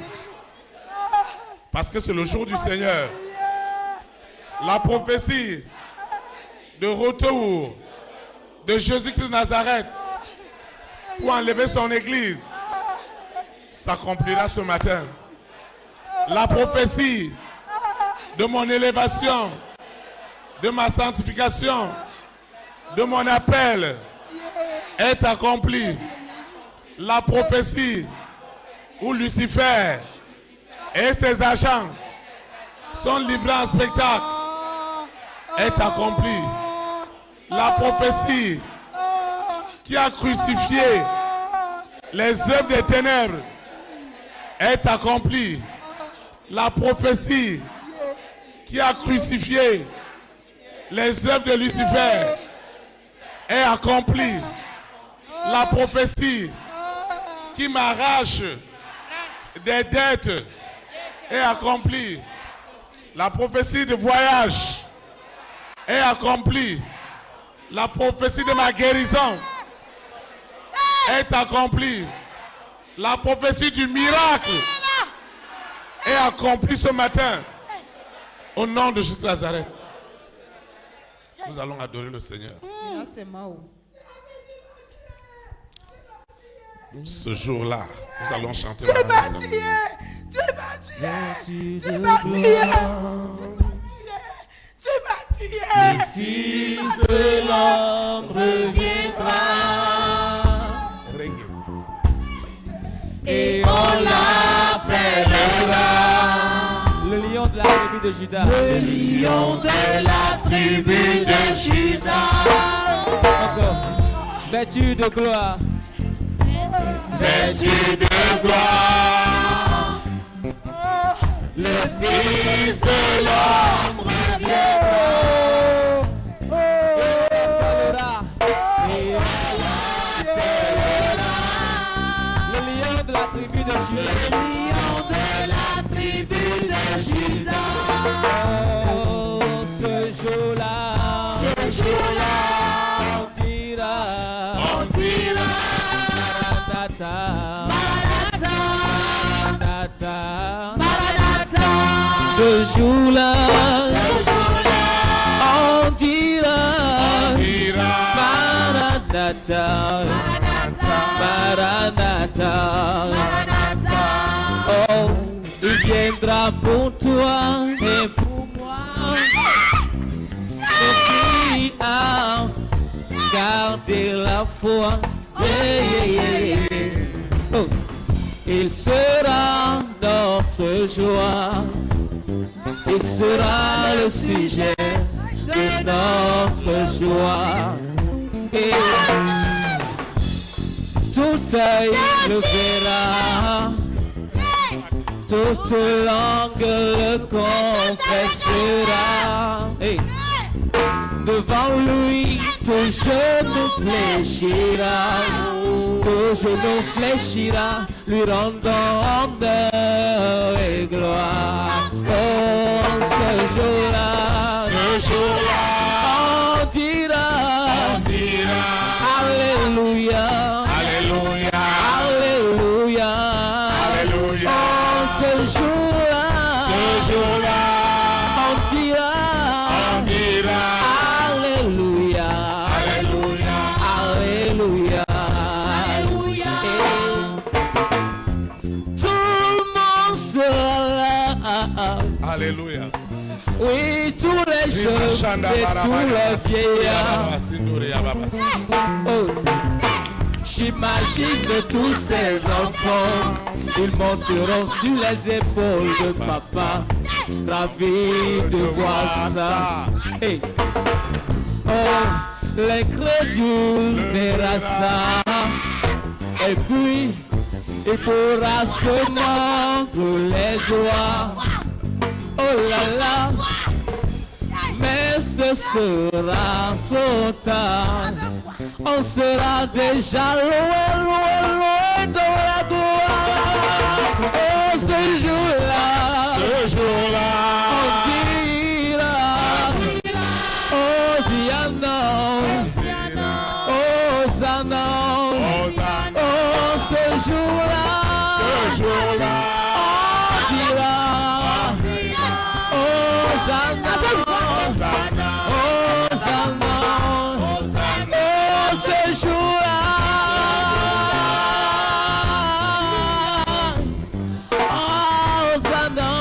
Parce que c'est le jour du Seigneur. La prophétie de retour de Jésus-Christ de Nazareth pour enlever son église s'accomplira ce matin. La prophétie de mon élévation, de ma sanctification, de mon appel est accomplie. La prophétie où Lucifer et ses agents sont livrés en spectacle est accomplie. La prophétie qui a crucifié les œuvres des ténèbres est accomplie. La prophétie qui a crucifié les œuvres de Lucifer est accomplie. La prophétie qui m'arrache des dettes est accomplie. La prophétie de voyage est accomplie. La prophétie de ma guérison est accomplie. La prophétie du miracle est accomplie ce matin. Au nom de Jésus de Nazareth. Nous allons adorer le Seigneur. Ce jour-là, nous allons chanter. Tu m'as tué. Tu m'as tué. Tu m'as tué. Tu m'as tué. Le Fils de l'homme reviendra et on l'appellera le lion de la tribu de Juda. Le lion de la tribu de Juda. Encore. Vêtu de gloire. Vêtu de gloire. Le Fils de l'homme reviendra. Le lion de la tribu de Juda. Le lion de la tribu de Juda. Oh, ce jour-là. Ce jour-là. On dira. Maranatha. Maranatha. Maranatha. Ce jour-là. On dira. Maranatha. Maranatha, Maranatha, Maranatha. Oh, il viendra pour toi et pour moi. Et qui a gardé la foi. Oh, il sera notre joie. Il sera le sujet de notre joie. Et tout œil le verra, toute langue le confessera. Et devant lui, tout genou fléchira, tout genou fléchira, lui rendant honneur et gloire. Oh, ce jour-là, on dira, Alléluia, Alléluia, Alléluia, Alléluia. Oh, ce jour-là, on dira, Alléluia, Alléluia, Alléluia, Alléluia. Tout le monde sera là. Alléluia. Oui, tous les jeunes et tous les vieillards. Oh, j'imagine tous ces enfants, ils monteront sur les épaules de papa, ravis de voir ça. Hey. Oh, les crédules verront ça, et puis il pourra se mordre les doigts. Oh là là, mais ce sera trop tard. On sera déjà loin, loin, loin dans la gloire. Oh, ce jour-là, on dira, oh, Ziana, oh, Zana, oh, ce jour-là, on dira, Hosanna, Hosanna, oh, ce jour-là, Hosanna,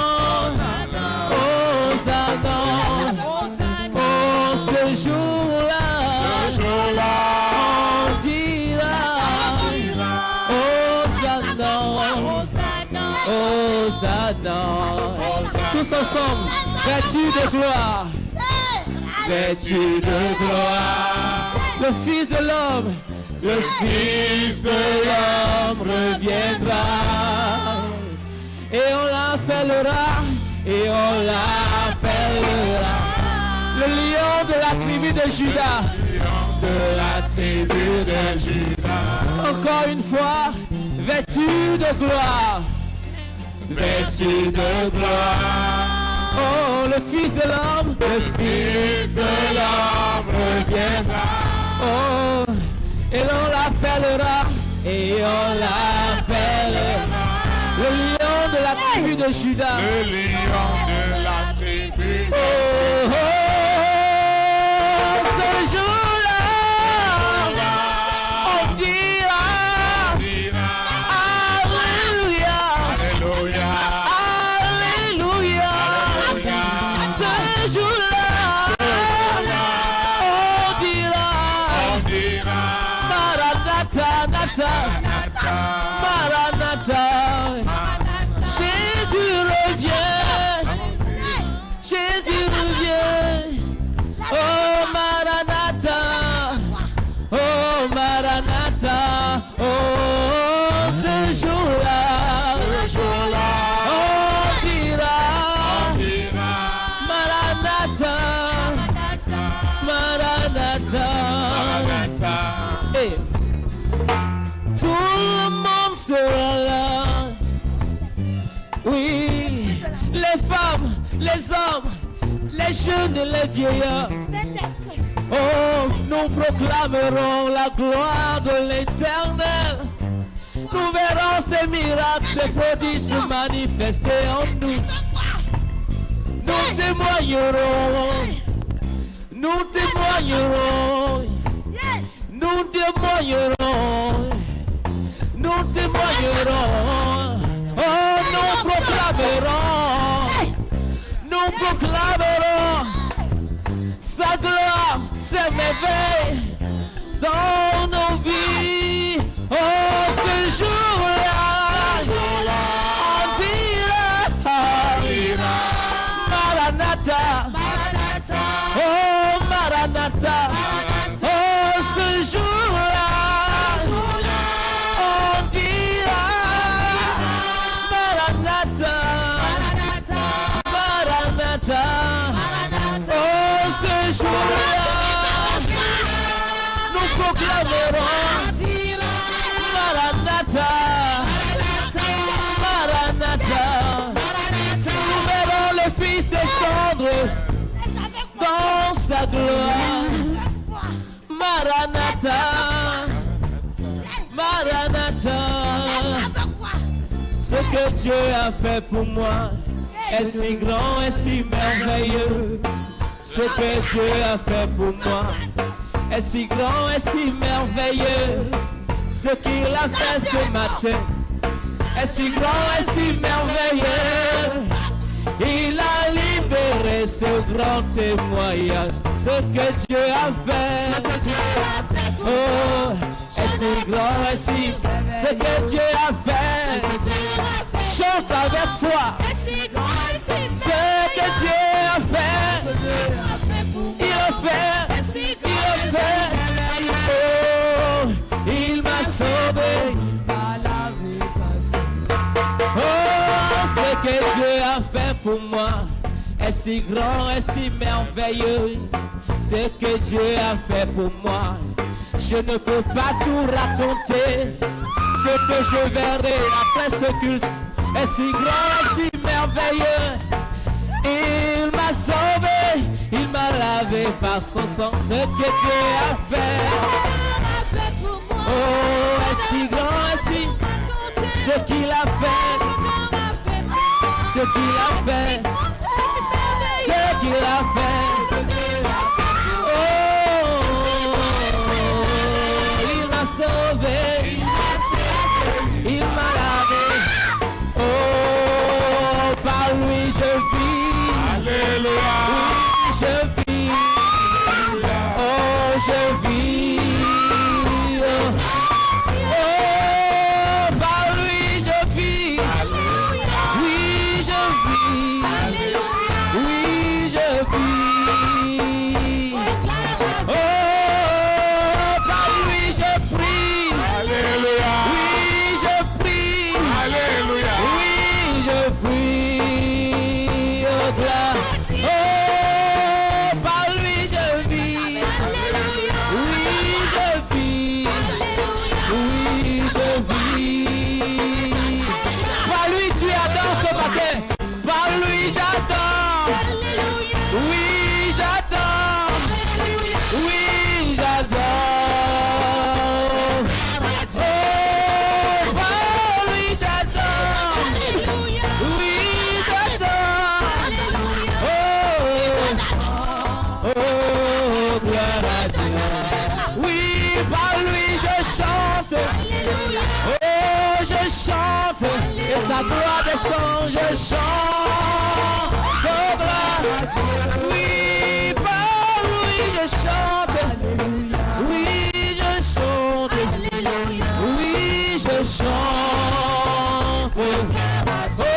Hosanna, oh, ce jour-là, on dira, Hosanna, Hosanna, tous ensemble. Vêtu de gloire, vêtu de gloire, le Fils de l'homme, le Fils de l'homme reviendra. Et on l'appellera, et on l'appellera, le lion de la tribu de Juda, de la tribu de Juda. Encore une fois, vêtu de gloire, vêtu de gloire. Oh, le Fils de l'homme, le Fils de l'homme reviendra. Oh, et l'on l'appellera, et on l'appellera, le lion de la tribu de Juda. Le lion de la tribu de Juda. Oh, oh, ce jour-là, on dira, Alléluia, Alléluia. Maranatha, Jésus revient, Jésus revient. Oh Maranatha, oh Maranatha, oh ce jour-là, on dira, Maranatha, Maranatha. Hey. Tout le monde sera là. Oui, les femmes, les hommes, les jeunes et les vieillards. Oh, nous proclamerons la gloire de l'Éternel. Nous verrons ces miracles, ces prodiges se manifester en nous. Nous témoignerons. Nous témoignerons. Nous témoignerons, nous témoignerons, oh nous proclamerons, nous proclamerons sa gloire, ses merveilles dans nos vies. Oh ce jour-là, on dira Maranatha, oh Maranatha, oh ce jour-là, on dira Maranatha, Maranatha, oh ce jour-là, nous proclamerons Maranatha, Maranatha, nous verrons le Fils descendre dans sa gloire. Maranatha, Maranatha, ce que Dieu a fait pour moi est si grand et si merveilleux. Ce que Dieu a fait pour moi est si grand et si merveilleux. Ce qu'il a fait ce matin est si grand et si merveilleux. Il a libéré ce grand témoignage. Ce que Dieu a fait, oh, est si grand et si. Ce que Dieu a fait, chante avec foi. Ce que Dieu a fait, il a fait, il a fait. Oh, il m'a sauvé. Oh, ce que Dieu a fait pour moi est si grand et si merveilleux. Ce que Dieu a fait pour moi, je ne peux pas tout raconter. Ce que je verrai après ce culte est si grand et si merveilleux. Il m'a sauvé, il m'a lavé par son sang. Ce que Dieu a fait, oh, est si grand et si. Ce qu'il a fait, ce qu'il a fait, ce qu'il a fait. Oh, il m'a sauvé, il m'a lavé. Oh, par lui je vis. Alléluia. Oui, je vis. Oh, je vis. Oh, par lui je vis. Oui, je vis. Oui, je vis. Oh, par lui je prie. Alléluia. Oui, je prie. Alléluia. Oui, je prie. Oh, gloire. Oh, par lui je vis. Oui, je vis. Oui, je vis. Par lui tu adores ce matin. Par lui j'adore. Oui, j'adore. Oui, j'adore. Oh, par lui j'adore. Oui, j'adore. Oh, oh, gloire à Dieu. Oui, par lui je chante. Oh, je chante. Et sa gloire descend, je chante. Oh, gloire à Dieu. Oui, par lui je chante. Oui, je chante. Oui, je chante. Oh,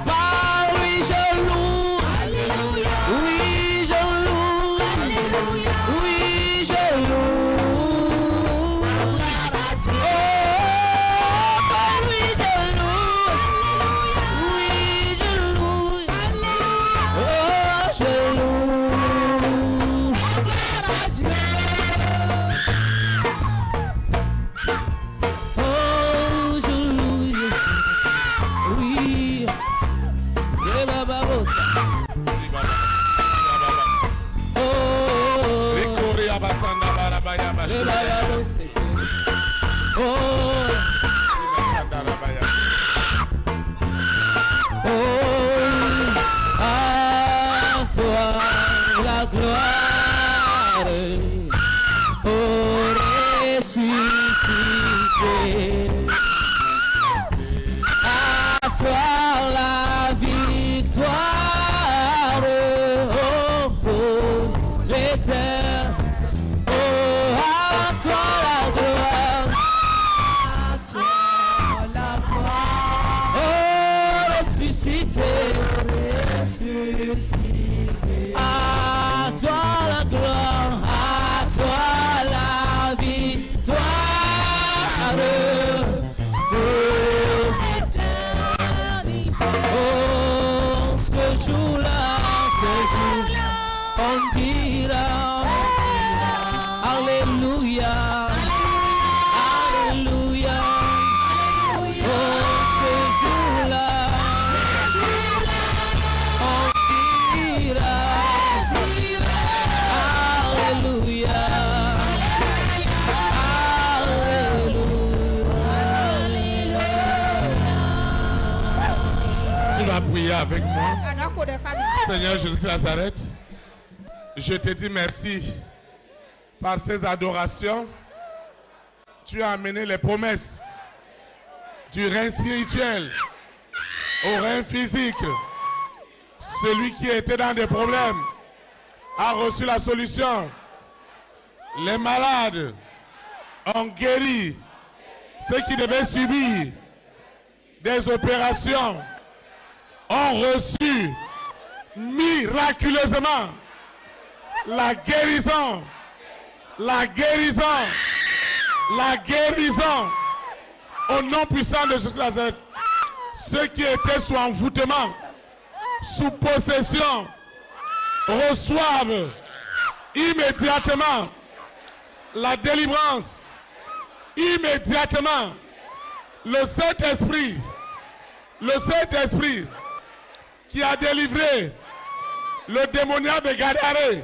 par lui je loue. Oui, je loue. Oui, je loue. Oh, par lui je loue. Oui, je loue. Oh, je loue. Oh, je loue. Oui. Et Baba Bossa. Oh. Rikoria basanda barabaya bashe. Oh, Barabaya. oh, à toi la gloire. Oh, terre. Oh, à toi la gloire. À toi la gloire. Oh, ressuscité. À toi la gloire. À toi la victoire. Oh, ce jour-là, on dira Alléluia, Alléluia. Oh, ce jour-là, on dira Alléluia, Alléluia. Tu vas prier avec moi. Seigneur Jésus de Nazareth, je te dis merci. Par ces adorations, tu as amené les promesses du règne spirituel au règne physique. Celui qui était dans des problèmes a reçu la solution. Les malades ont guéri. Ceux qui devaient subir des opérations ont reçu miraculeusement la guérison, la guérison, la guérison au nom puissant de Jésus Nazareth. Ceux qui étaient sous envoûtement, sous possession, reçoivent immédiatement la délivrance. Immédiatement, le Saint-Esprit qui a délivré le démoniaque de Gadaré,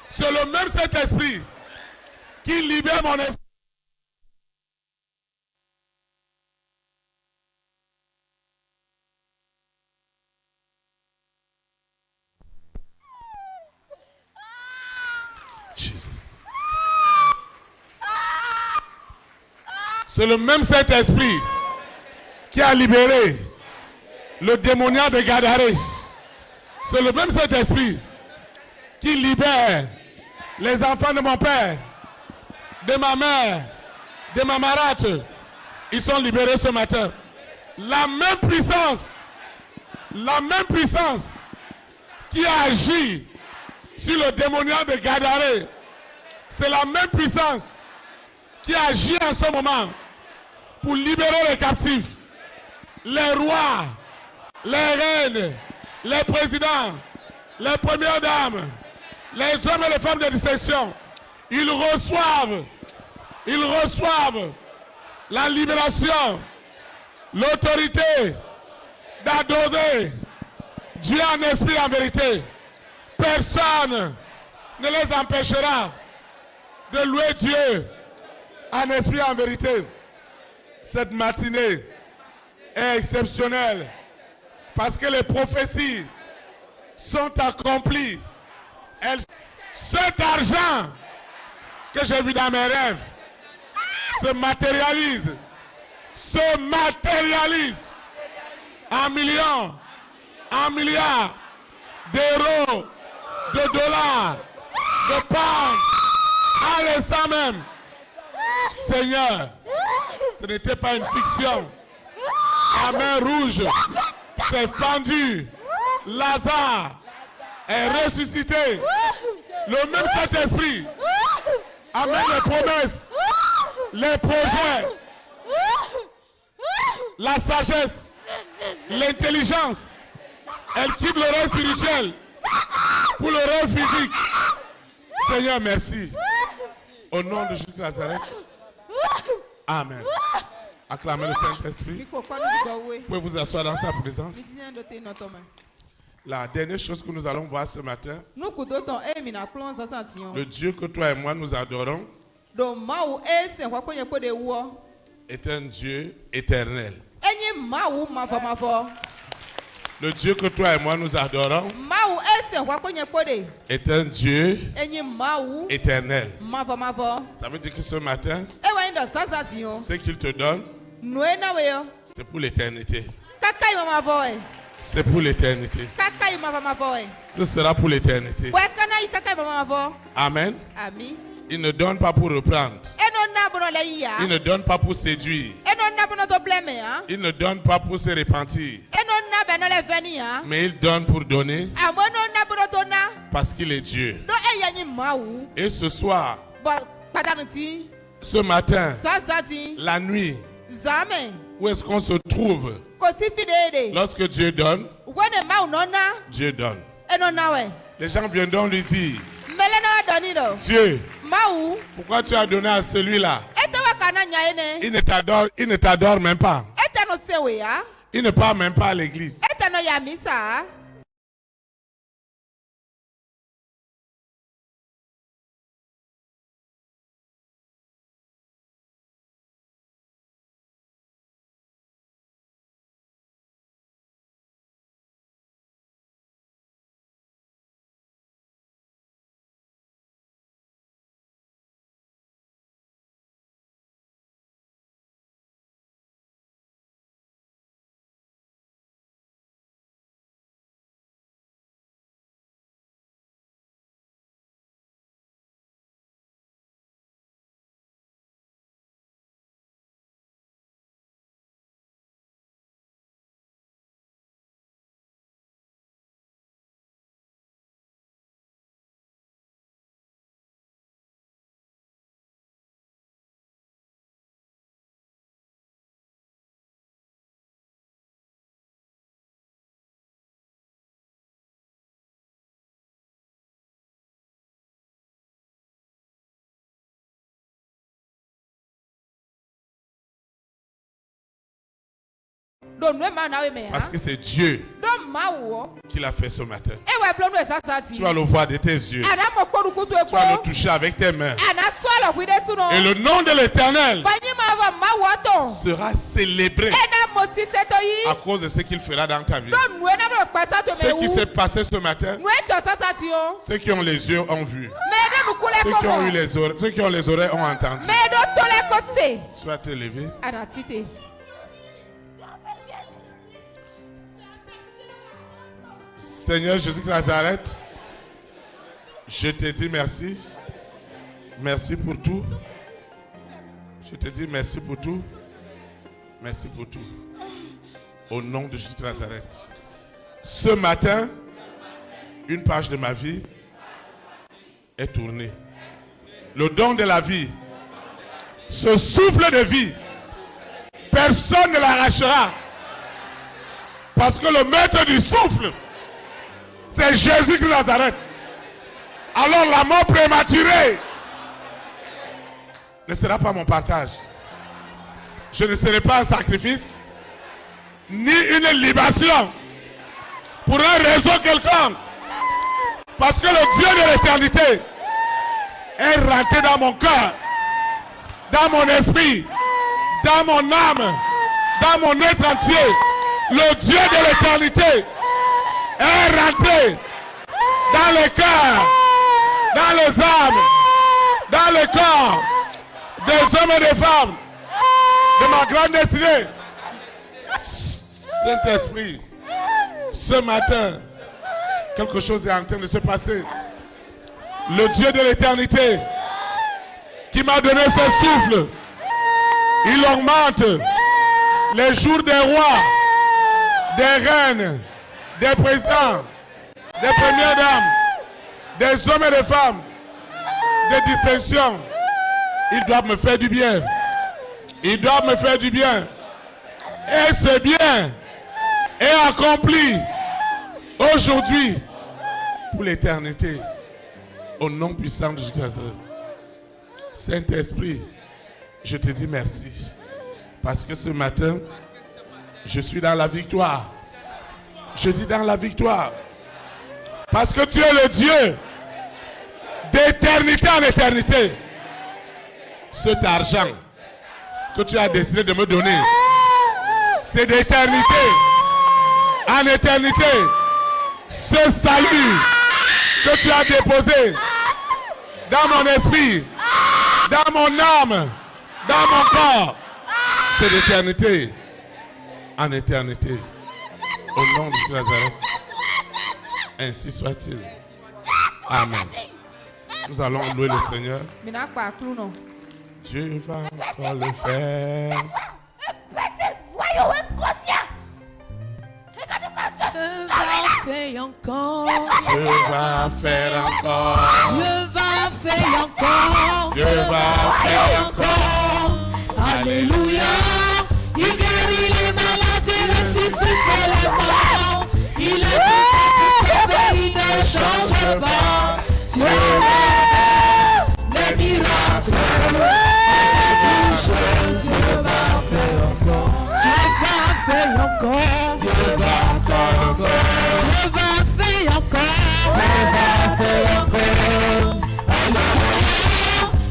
c'est le même Saint-Esprit qui libère mon esprit. Jesus. C'est le même Saint-Esprit qui a libéré le démoniaque de Gadaré. C'est le même Saint-Esprit qui libère les enfants de mon père, de ma mère, de ma marate. Ils sont libérés ce matin. La même puissance qui a agi sur le démoniaque de Gadaré, c'est la même puissance qui agit en ce moment pour libérer les captifs, les rois, les reines, les présidents, les premières dames, les hommes et les femmes de distinction. Ils reçoivent la libération, l'autorité d'adorer Dieu en esprit et en vérité. Personne ne les empêchera de louer Dieu en esprit et en vérité. Cette matinée est exceptionnelle parce que les prophéties sont accomplies. Cet argent que j'ai vu dans mes rêves se matérialise en millions, en milliards d'euros, de dollars, de pounds, à l'instant même. Seigneur, ce n'était pas une fiction. La main rouge s'est fendue. Lazare est ressuscité. Le même Saint-Esprit amène les promesses, les projets, la sagesse, l'intelligence. Elle quitte le rôle spirituel pour le rôle physique. Seigneur, merci. Au nom de Jésus de Nazareth. Amen. Acclamez le Saint-Esprit. Vous pouvez vous asseoir dans sa présence. La dernière chose que nous allons voir ce matin, le Dieu que toi et moi nous adorons, est un Dieu éternel. Le Dieu que toi et moi nous adorons est un Dieu éternel. Ça veut dire que ce matin, ce qu'il te donne, c'est pour l'éternité. C'est pour l'éternité. Ce sera pour l'éternité. Amen. Il ne donne pas pour reprendre. Il ne donne pas pour séduire. Il ne donne pas pour se repentir. Mais il donne pour donner. Parce qu'il est Dieu. Et ce soir, ce matin, la nuit, où est-ce qu'on se trouve? Lorsque Dieu donne, Dieu donne. Les gens viendront lui dire, Dieu, pourquoi tu as donné à celui-là? Il ne t'adore même pas. Il ne part même pas à l'église. Parce que c'est Dieu qui l'a fait ce matin. Tu vas le voir de tes yeux. Tu vas le toucher avec tes mains. Et le nom de l'Éternel sera célébré à cause de ce qu'il fera dans ta vie. Ce qui s'est passé ce matin, ceux qui ont les yeux ont vu. Ceux qui ont les oreilles ont entendu. Tu vas te lever. Seigneur Jésus de Nazareth, je te dis merci. Merci pour tout. Je te dis merci pour tout. Merci pour tout. Au nom de Jésus de Nazareth. Ce matin, une page de ma vie est tournée. Le don de la vie, ce souffle de vie, personne ne l'arrachera. Parce que le maître du souffle, c'est Jésus de Nazareth. Alors la mort prématurée ne sera pas mon partage. Je ne serai pas un sacrifice, ni une libation pour un réseau quelconque. Parce que le Dieu de l'éternité est rentré dans mon cœur, dans mon esprit, dans mon âme, dans mon être entier. Le Dieu de l'éternité est rentré dans les cœurs, dans les âmes, dans le corps des hommes et des femmes de ma grande destinée. Saint-Esprit, ce matin, quelque chose est en train de se passer. Le Dieu de l'éternité qui m'a donné ce souffle, il augmente les jours des rois, des reines, des présidents, des premières dames, des hommes et des femmes, des distinctions. Ils doivent me faire du bien. Ils doivent me faire du bien. Et ce bien est accompli aujourd'hui pour l'éternité. Au nom puissant de Jésus. Saint-Esprit, je te dis merci. Parce que ce matin, je suis dans la victoire. Je dis dans la victoire. Parce que tu es le Dieu d'éternité en éternité. Cet argent que tu as décidé de me donner, c'est d'éternité en éternité. Ce salut que tu as déposé dans mon esprit, dans mon âme, dans mon corps, c'est d'éternité en éternité. Au nom de Jésus Nazareth. Ainsi soit-il. Amen. Nous allons louer le Seigneur. Dieu va encore le faire. Voyons inconscient. Dieu va faire encore. Dieu va faire encore. Dieu va faire encore. Dieu va faire encore. Alléluia. Il guérit les malades, il ressuscite les morts. Il est puissant, il ne change pas. Dieu les miracles. Dieu va faire encore. Dieu va faire encore. Dieu va faire encore. Dieu va faire encore. Dieu va faire encore.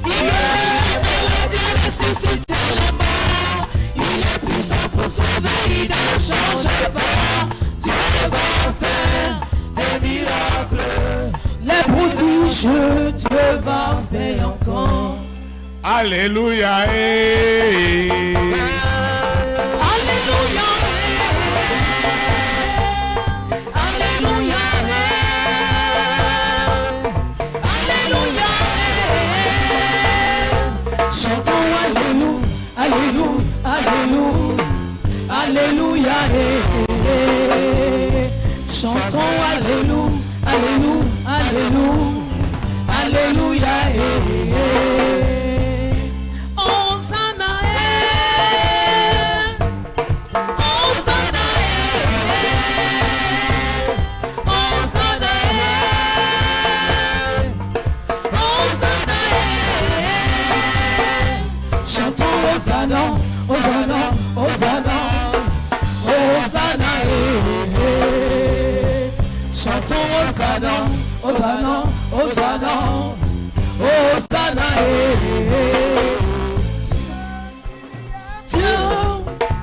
Il guérit les malades, il ressuscite les morts. Il est puissant pour sauver, il ne change pas. Dieu va faire des miracles. Les prodiges, Dieu va faire encore. Alléluia. Alléluia. Alléluia. Alléluia. Chantons Alléluia. Alléluia. Alléluia. Alléluia. Chantons Alléluia. Alléluia. Alléluia. Alléluia. Chantons Hosanna, Hosanna, Hosanna, Hosanna, chantons Hosanna, Hosanna, Hosanna, Hosanna, Dieu,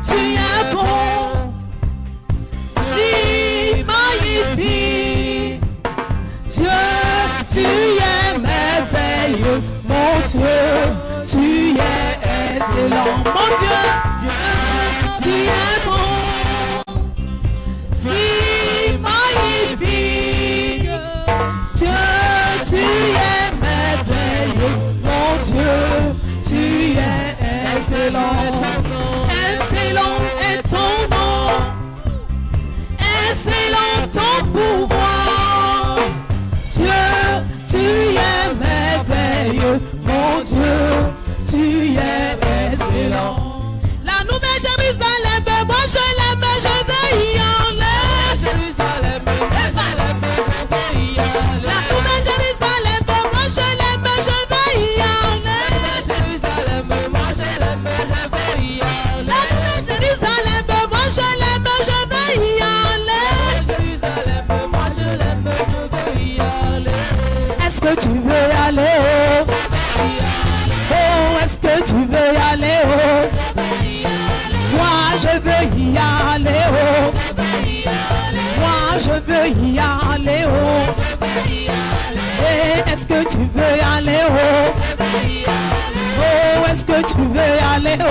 tu es bon, si magnifique, Dieu, tu es merveilleux, mon Dieu, tu es excellent, mon Dieu, tu es bon, si magnifique, Dieu, tu es merveilleux, mon Dieu, tu es excellent, excellent est ton nom, excellent ton pouvoir, Dieu, tu es merveilleux, mon Dieu, tu es excellent. La Nouvelle Jérusalem, moi je l'aime, je vais y aller. Jérusalem, je l'aime, je vais y aller. La Nouvelle Jérusalem, moi je l'aime, je vais y aller. Jérusalem, moi je l'aime, je vais y aller. La Nouvelle Jérusalem, moi je l'aime, je vais y aller. Jérusalem, moi je l'aime, je vais y aller. Est-ce que tu veux y aller? Oh, est-ce que tu veux y aller? Oh, moi je veux y aller. Oh, moi je veux y aller. Oh, et est-ce que tu veux y aller? Oh, oh, est-ce que tu veux y aller? Oh,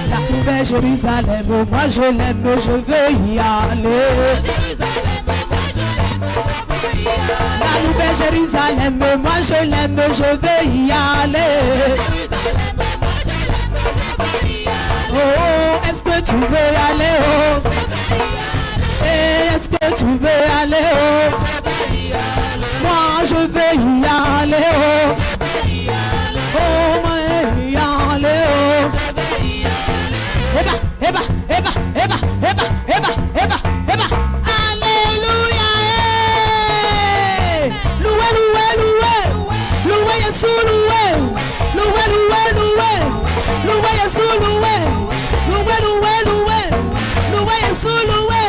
la Nouvelle Jérusalem, moi je l'aime, je veux y aller. La Nouvelle Jérusalem, moi je l'aime, je veux y aller. Oh, est-ce que tu veux y aller? Oh, et est-ce que tu veux y aller? Oh, moi je veux y aller. Oh, oh, moi je veux y aller. Oh, eba, eba, eba, eba, eba, eba, eba, eba. Alléluia. Loué, loué, loué, loué Jésus, loué, loué, loué, loué, loué Jésus, loué, loué, loué, loué, loué Jésus, loué.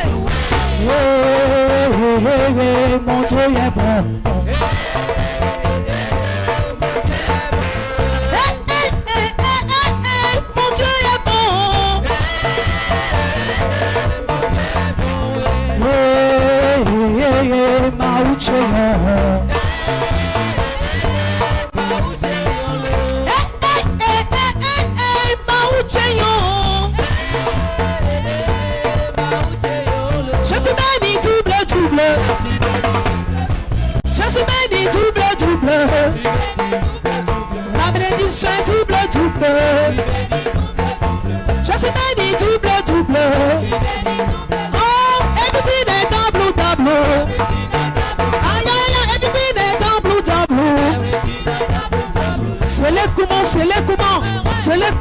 Mon Dieu est bon. Mon Dieu est bon. Maucheyon.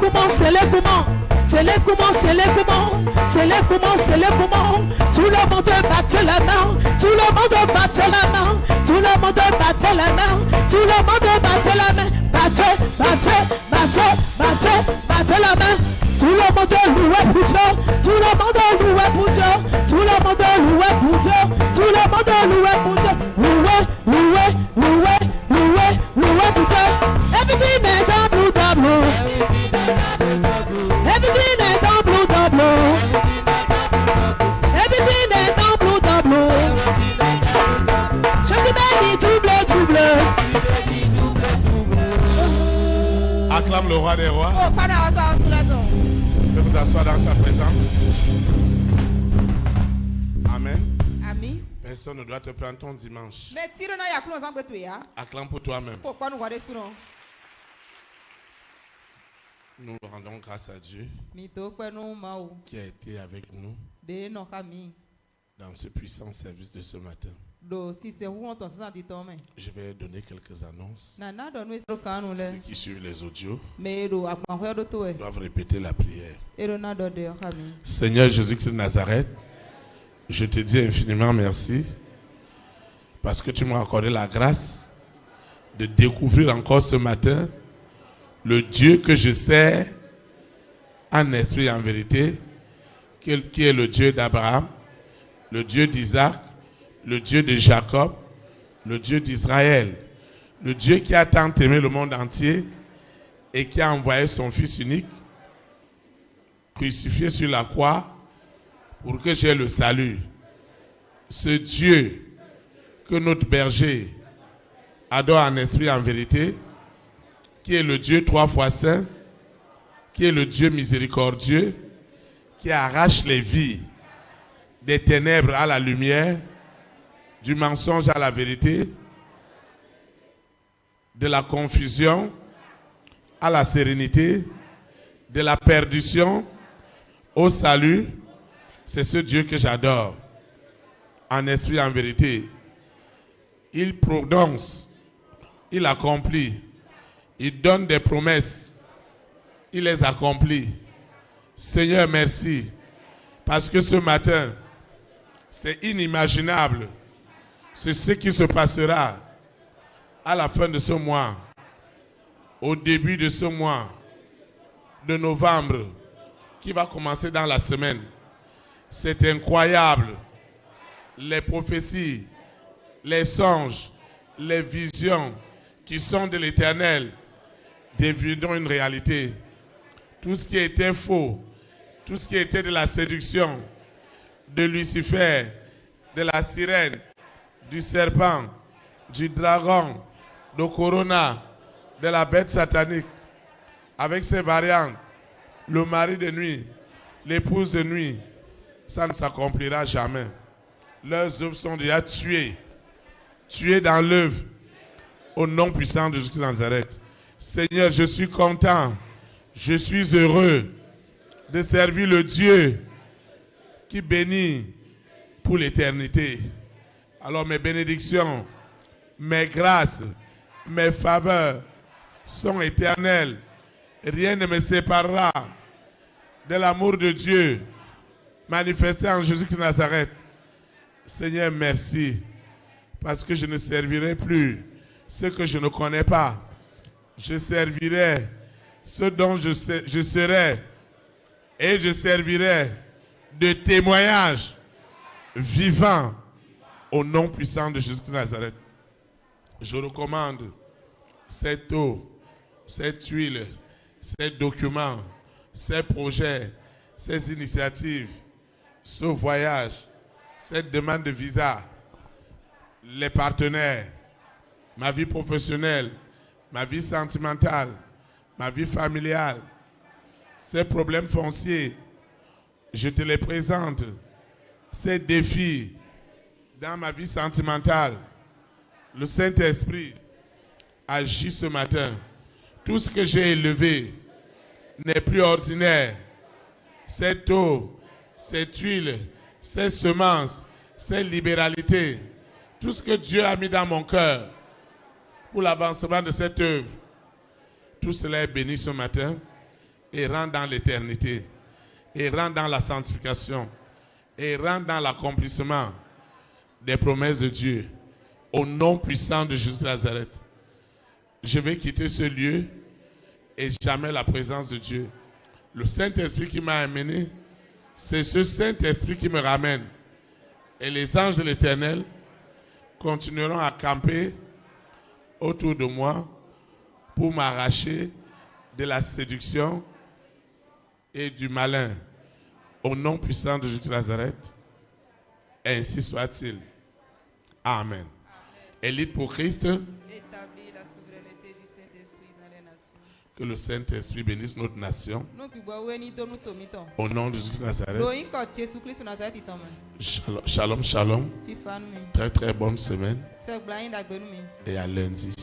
comment, c'est les comment. C'est les comment, c'est les comment. C'est les comment, c'est les comment. Tout le monde batte la main. Tout le monde batte la main. Tout le monde batte la main. Tout le monde batte la main. Batte, batte, batte, batte, batte la main. Tout le monde louait pour Dieu. Tout le monde louait pour Dieu. Tout le monde louait pour Dieu. Tout le monde louait pour Dieu. Louait, louait, louait, louait, louait pour Dieu. Everything is double, double. Everything is double, double. Everything is double, double. Je suis béni, double, double. Acclame le roi des rois. Oh, Je vous asseoir dans sa présence. Amen. Amen. Personne ne doit te prendre ton dimanche. Mais tire na ya kuno zangu tu ya. Acclame pour toi-même. Pourquoi nous voir sur Nous rendons grâce à Dieu qui a été avec nous dans ce puissant service de ce matin. Je vais donner quelques annonces. Ceux qui suivent les audios doivent répéter la prière. Seigneur Jésus-Christ de Nazareth, je te dis infiniment merci parce que tu m'as accordé la grâce de découvrir encore ce matin le Dieu que je sers en esprit et en vérité, qui est le Dieu d'Abraham, le Dieu d'Isaac, le Dieu de Jacob, le Dieu d'Israël, le Dieu qui a tant aimé le monde entier et qui a envoyé son Fils unique, crucifié sur la croix, pour que j'aie le salut. Ce Dieu que notre berger adore en esprit et en vérité, qui est le Dieu 3 fois saint, qui est le Dieu miséricordieux, qui arrache les vies des ténèbres à la lumière, du mensonge à la vérité, de la confusion à la sérénité, de la perdition au salut. C'est ce Dieu que j'adore, en esprit et en vérité. Il prononce, il accomplit, il donne des promesses, il les accomplit. Seigneur, merci, parce que ce matin, c'est inimaginable. C'est ce qui se passera à la fin de ce mois, au début de ce mois de novembre, qui va commencer dans la semaine. C'est incroyable. Les prophéties, les songes, les visions qui sont de l'Éternel deviendront une réalité. Tout ce qui était faux, tout ce qui était de la séduction, de Lucifer, de la sirène, du serpent, du dragon, de Corona, de la bête satanique, avec ses variantes, le mari de nuit, l'épouse de nuit, ça ne s'accomplira jamais. Leurs œuvres sont déjà tuées dans l'œuvre, au nom puissant de Jésus de Nazareth. Seigneur, je suis content, je suis heureux de servir le Dieu qui bénit pour l'éternité. Alors mes bénédictions, mes grâces, mes faveurs sont éternelles. Rien ne me séparera de l'amour de Dieu manifesté en Jésus de Nazareth. Seigneur, merci, parce que je ne servirai plus ce que je ne connais pas. Je servirai ce dont je serai, et je servirai de témoignage vivant au nom puissant de Jésus de Nazareth. Je recommande cette eau, cette huile, ces documents, ces projets, ces initiatives, ce voyage, cette demande de visa, les partenaires, ma vie professionnelle, ma vie sentimentale, ma vie familiale, ces problèmes fonciers, je te les présente. Ces défis dans ma vie sentimentale, le Saint-Esprit agit ce matin. Tout ce que j'ai élevé n'est plus ordinaire. Cette eau, cette huile, ces semences, ces libéralités, tout ce que Dieu a mis dans mon cœur pour l'avancement de cette œuvre, tout cela est béni ce matin et rentre dans l'éternité, et rentre dans la sanctification, et rentre dans l'accomplissement des promesses de Dieu. Au nom puissant de Jésus de Nazareth, je vais quitter ce lieu et jamais la présence de Dieu. Le Saint-Esprit qui m'a amené, c'est ce Saint-Esprit qui me ramène. Et les anges de l'Éternel continueront à camper autour de moi pour m'arracher de la séduction et du malin. Au nom puissant de Jésus de Nazareth, ainsi soit-il. Amen. Élite pour Christ. Établis la souveraineté du Saint-Esprit dans les nations. Que le Saint-Esprit bénisse notre nation. Au nom de Jésus de Nazareth. Shalom, shalom. Très très bonne semaine. Et à lundi.